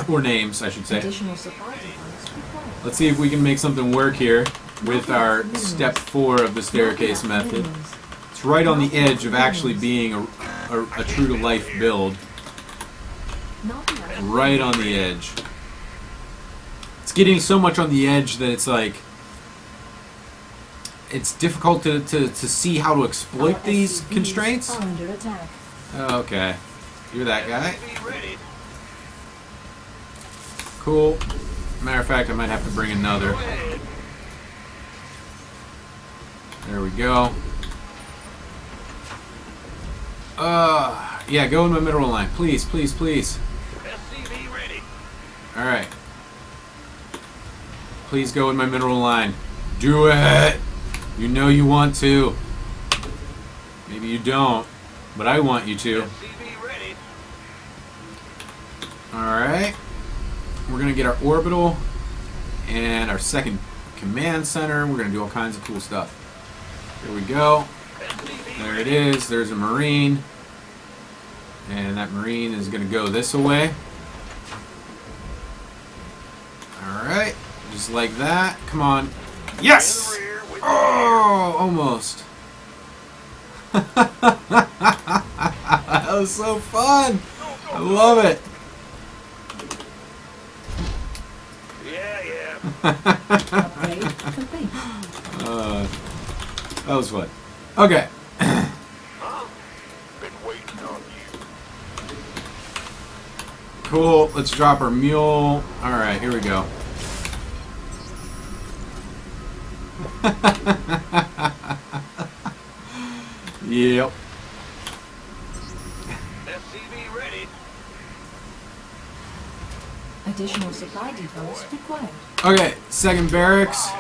Or names, I should say. Additional supply depots required. Let's see if we can make something work here with our step 4 of the staircase Not enough method. minerals. It's right on the edge of actually being a true-to-life build. Not enough. Right on the edge. It's getting so much on the edge that it's like... It's difficult to see how to exploit Our these SCVs constraints. are under attack. Okay. You're that guy. SCV ready. Cool. Matter of fact, I might have to bring another. Go ahead. There we go. Yeah, go in my mineral line. Please, please, please. SCV ready. Alright. Please go in my mineral line. Do it! You know you want to. Maybe you don't, but I want you to. SCV ready. Alright. We're going to get our orbital and our second command center. We're going to do all kinds of cool stuff. Here we go. SCV There it is. There's a Marine. And that Marine is going to go this way. Alright. Just like that. Come on. Yes! in the rear with Oh, almost. That was so fun. I love it. Yeah, yeah. Upgrade complete. That was fun. Okay. Huh? Been waiting on you. Cool. Let's drop our mule. All right, here we go. Yep. SCV ready. Additional supply depots required. Okay, second barracks.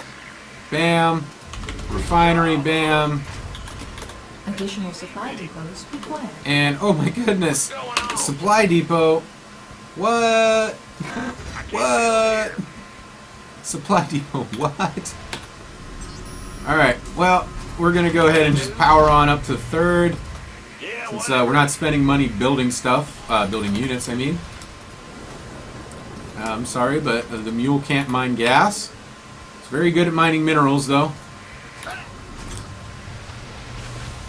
Bam. Refinery, bam. Additional supply depots required. And oh my goodness, supply depot. What? What? Supply depot. What? All right. Well, we're gonna go ahead and just power on up to third, since we're not spending money building stuff, building units. I mean. I'm sorry, but the mule can't mine gas. It's very good at mining minerals, though.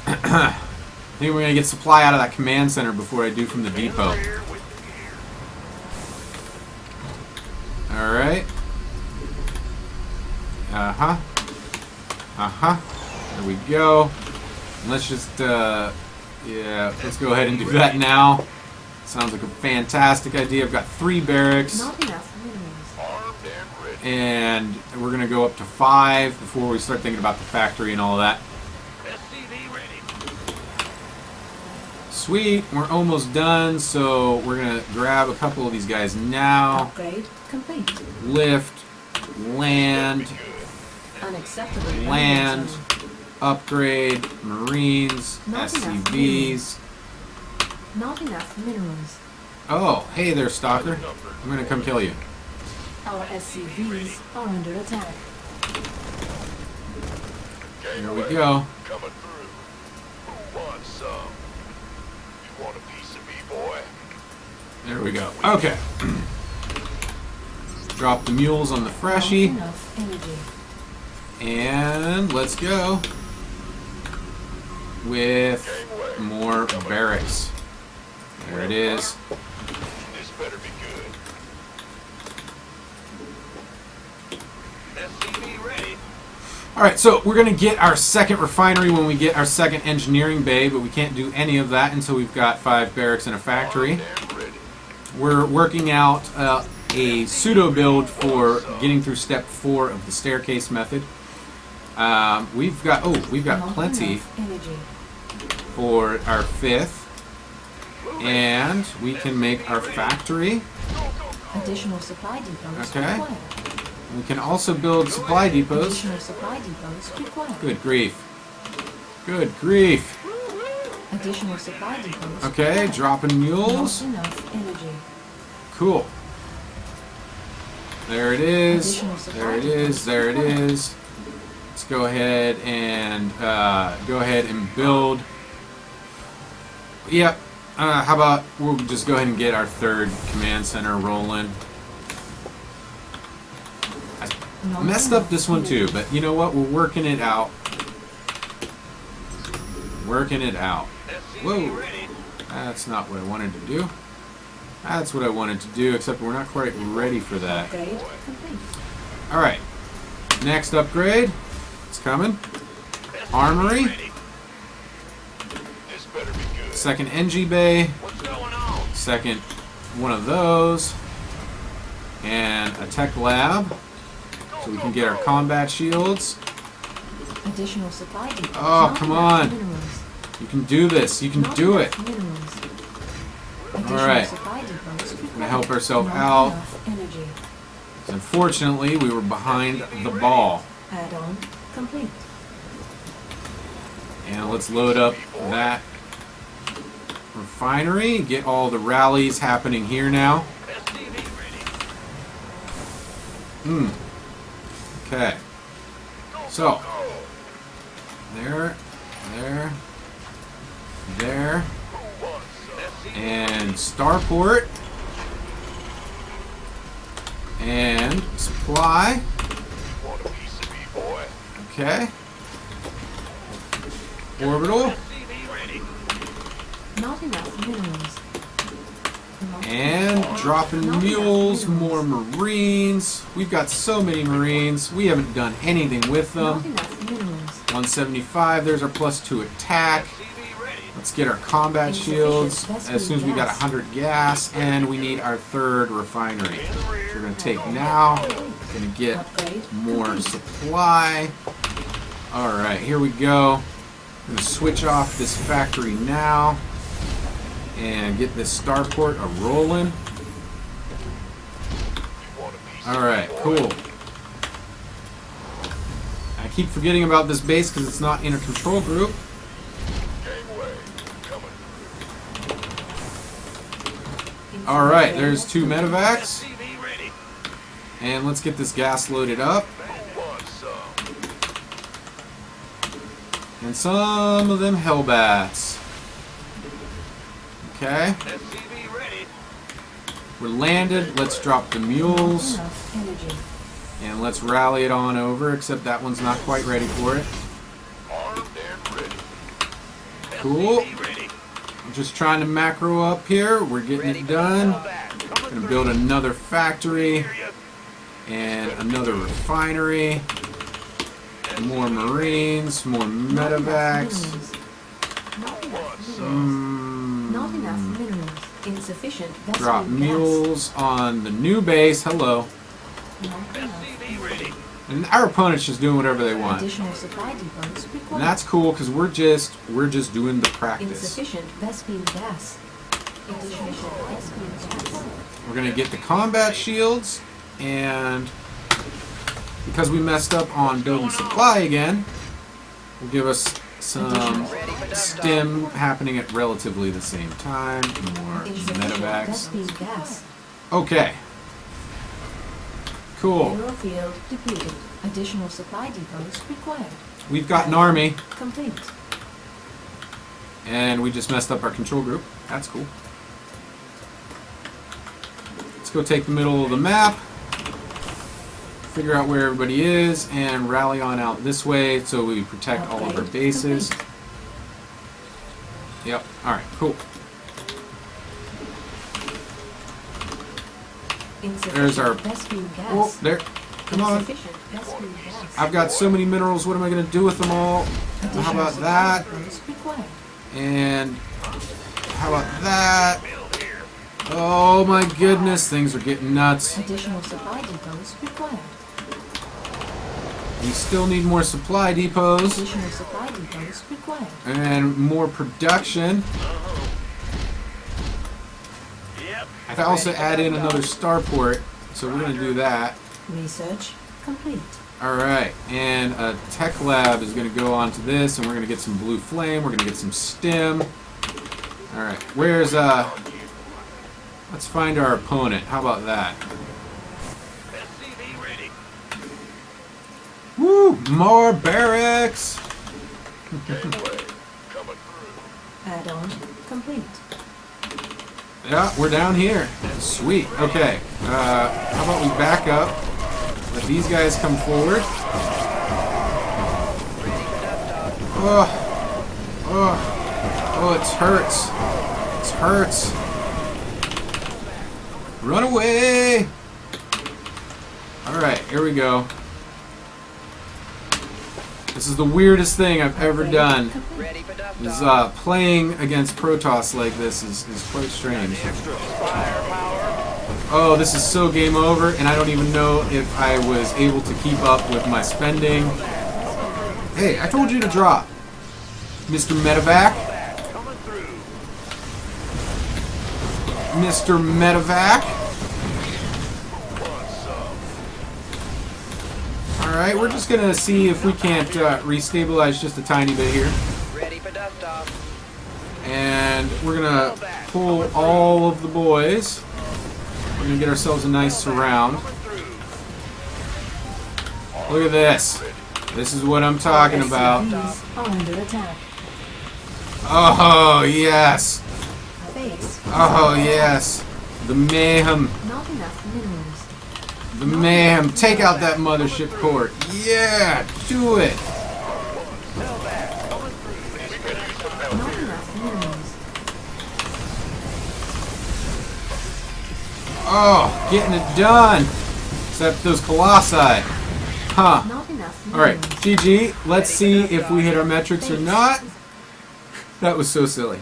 I think we're gonna get supply out of that command center before I do from the depot. Alright. Uh-huh. Uh-huh. There we go. Let's just, yeah, let's go ahead and do that now. Sounds like a fantastic idea. I've got 3 barracks. Not enough minerals. Armed and ready. And we're going to go up to 5 before we start thinking about the factory and all of that. SCV ready. Sweet. We're almost done, so we're going to grab a couple of these guys now. Upgrade complete. Lift. Land. Unacceptable. Land. energy. Upgrade. Marines. Not enough SCVs. Not enough minerals. Oh, hey there, Stalker. I'm going to come kill you. Our SCVs are under attack. Here we go. Coming through. Who wants some? You want a piece of me, boy? There we go. Okay. Drop the mules on the freshie. Not enough energy. And let's go with more barracks. There it is. This better be good. SCV ready. Alright, so we're going to get our second refinery when we get our second engineering bay, but we can't do any of that until we've got 5 barracks and a factory. Armed and ready. We're working out a pseudo build for getting through step 4 of the staircase method. We've got Not plenty enough energy. for our 5th. And we can make our factory. Additional supply depots Okay. required. We can also build supply depots. Additional supply depots required. Good grief. Good grief. Additional supply depots. Okay, required. dropping mules. Not enough energy. Cool. There it is. There it is. There it is. Let's go ahead and build. Yep. How about we'll just go ahead and get our 3rd command center rolling. Not Messed up enough this one too, energy. but you know what? We're working it out. Working it out. Whoa. That's not what I wanted to do. That's what I wanted to do, except we're not quite ready for that. Upgrade complete. Alright. Next upgrade. It's coming. Armory. This better be good. Second NG bay. What's going on? Second one of those. And a tech lab. So we can get our combat shields. Additional supply depots. Oh, Not come enough on. Minerals. You can do this. You can Not do enough it. Minerals. Additional Alright. supply depots required. help ourselves Not out. enough energy. Unfortunately, we were behind the ball. Add-on complete. And let's load up that refinery. Get all the rallies happening here now. SCV ready. Okay. So, there, there, Who wants some? and starport, and supply. Want a piece of me, boy? Okay. Orbital, SCV ready. Not enough minerals. Not and enough- dropping not enough mules, minerals. more marines. We've got so many marines. We haven't done anything with Not them. enough minerals. 175, there's our +2 attack. SCV ready. Let's Let's get our combat shields as soon as we got 100 gas, and we need our third refinery. So we're going to take now. Going to get Upgrade more complete. supply. Alright, here we go. I'm going to switch off this factory now and get this starport a-rolling. Alright, cool. I keep forgetting about this base because it's not in a control group. Gangway coming through. Alright, there's 2 medevacs. SCV ready. And let's get this gas loaded up. Who wants some? And some of them Hellbats. Okay, SCV ready. we're landed. Let's drop the mules. Enough energy. And let's rally it on over, except that one's not quite ready for it. Armed and ready. Cool. SCV ready. I'm just trying to macro up here. We're getting it done. Gonna build another factory and another refinery. More Marines, more medevacs. Not enough minerals. Insufficient vessel Drop gas. mules on the new base. Hello. Not enough. SCV ready. And our opponent's just doing whatever they want. Additional supply depots required. And that's cool because we're just doing the practice. Insufficient Vespine gas. Insufficient Vespine gas. We're gonna get the combat shields, and because we messed up on building supply again, will give us some stim happening at relatively the same time. More Insufficient medevacs. Vespine gas. Okay. Cool. Mineral field depleted. Additional supply depots required. We've got an army, Complete. and we just messed up our control group. That's cool. Let's go take the middle of the map, figure out where everybody is, and rally on out this way so we protect all of our Upgrade bases. complete. Yep. Alright, cool. Insufficient There's our- Vespine gas. Oh, there. Come on. Insufficient Vespine gas. I've got so many minerals. What am I going to do with them all? Additional How about supply that? depots required. And how about that? Build here. Oh my goodness, things are getting nuts. Additional supply depots required. We still need more supply depots Additional supply depots required. and more production. Yep. I can also add in another starport, so we're going to do that. Research complete. Alright, and a tech lab is going to go onto this, and we're going to get some blue flame, we're going to get some stim. Alright, where's, let's find our opponent. How about that? SCV ready. Woo! More barracks! Gangway coming through. Add-on complete. Yeah, we're down here. Sweet. Okay. How about we back up? Let these guys come forward. Oh, oh, it hurts. It hurts. Run away! Alright, here we go. This is the weirdest thing I've ever done. Complete. Is playing against Protoss like this is quite strange. Oh, this is so game over, and I don't even know if I was able to keep up with my spending. Hey, I told you to drop, Mr. Medevac. Coming through. Mr. Medevac. Alright, we're just gonna see if we can't restabilize just a tiny bit here. Ready for dust off. And we're gonna pull all of the boys. We're gonna get ourselves a nice surround. Look at this. This is what I'm talking about. SCVs are under attack. Oh, yes. Base. Oh, yes. The mayhem. Not enough minerals. The mayhem. Take out that mothership core. Yeah, do it. Not enough minerals. Oh, getting it done. Except those colossi. Huh. Not enough minerals. Alright, GG. Let's see if we hit our metrics or not. That was so silly.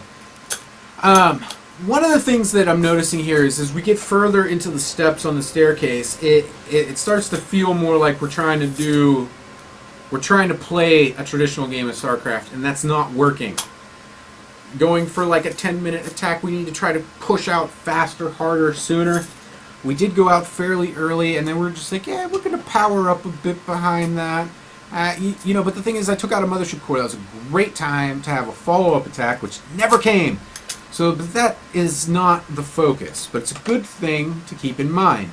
One of the things that I'm noticing here is as we get further into the steps on the staircase, it starts to feel more like we're trying to play a traditional game of StarCraft, and that's not working. Going for like a 10-minute attack, we need to try to push out faster, harder, sooner. We did go out fairly early, and then we're just like, yeah, we're going to power up a bit behind that. You know, but the thing is, I took out a Mothership Core. That was a great time to have a follow-up attack, which never came. So but that is not the focus, but it's a good thing to keep in mind.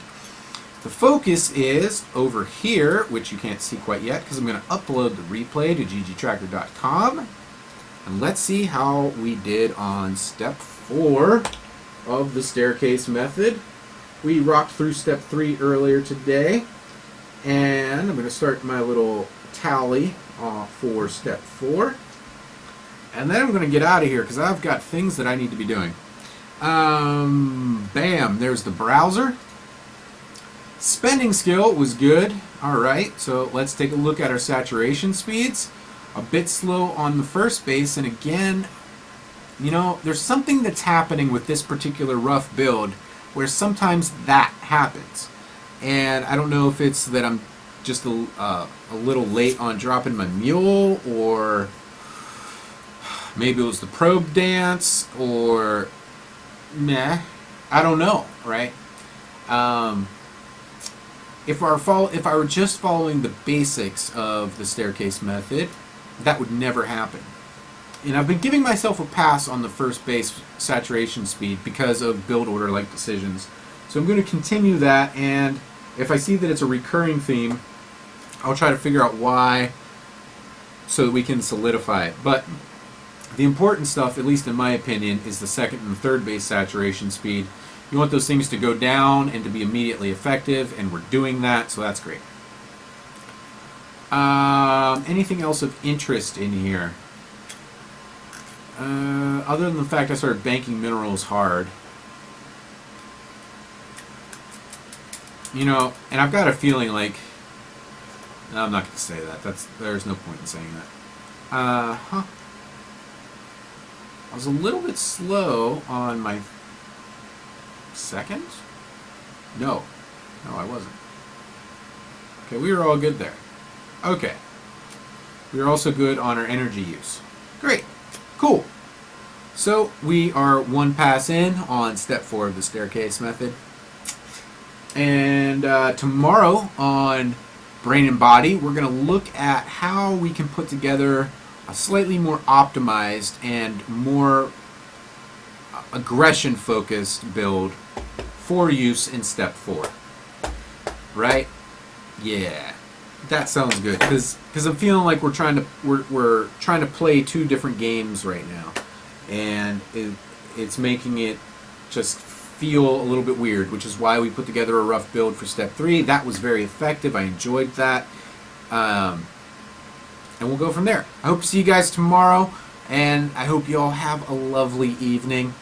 The focus is over here, which you can't see quite yet, because I'm going to upload the replay to ggtracker.com. And let's see how we did on step 4 of the staircase method. We rocked through step 3 earlier today. And I'm going to start my little tally for step 4. And then I'm going to get out of here because I've got things that I need to be doing. Bam, there's the browser. Spending skill was good. Alright, so let's take a look at our saturation speeds. A bit slow on the first base, and again, you know, there's something that's happening with this particular rough build where sometimes that happens. And I don't know if it's that I'm just a little late on dropping my mule, or maybe it was the probe dance, or meh, I don't know, right? If I were just following the basics of the staircase method, that would never happen. And I've been giving myself a pass on the first base saturation speed because of build order like decisions. So I'm going to continue that, and if I see that it's a recurring theme, I'll try to figure out why so that we can solidify it. But the important stuff, at least in my opinion, is the second and third base saturation speed. You want those things to go down and to be immediately effective, and we're doing that, so that's great. Anything else of interest in here? Other than the fact I started banking minerals hard. You know, and I've got a feeling like... No, I'm not going to say that. There's no point in saying that. I was a little bit slow on my second? No, I wasn't. Okay, we were all good there. Okay. We are also good on our energy use. Great. Cool. So we are one pass in on step 4 of the staircase method. And tomorrow on Brain and Body, we're going to look at how we can put together a slightly more optimized and more aggression-focused build for use in step 4. Right? Yeah. That sounds good, because I'm feeling like we're trying to play 2 different games right now, and it's making it just feel a little bit weird, which is why we put together a rough build for step 3. That was very effective. I enjoyed that, and we'll go from there. I hope to see you guys tomorrow, and I hope you all have a lovely evening.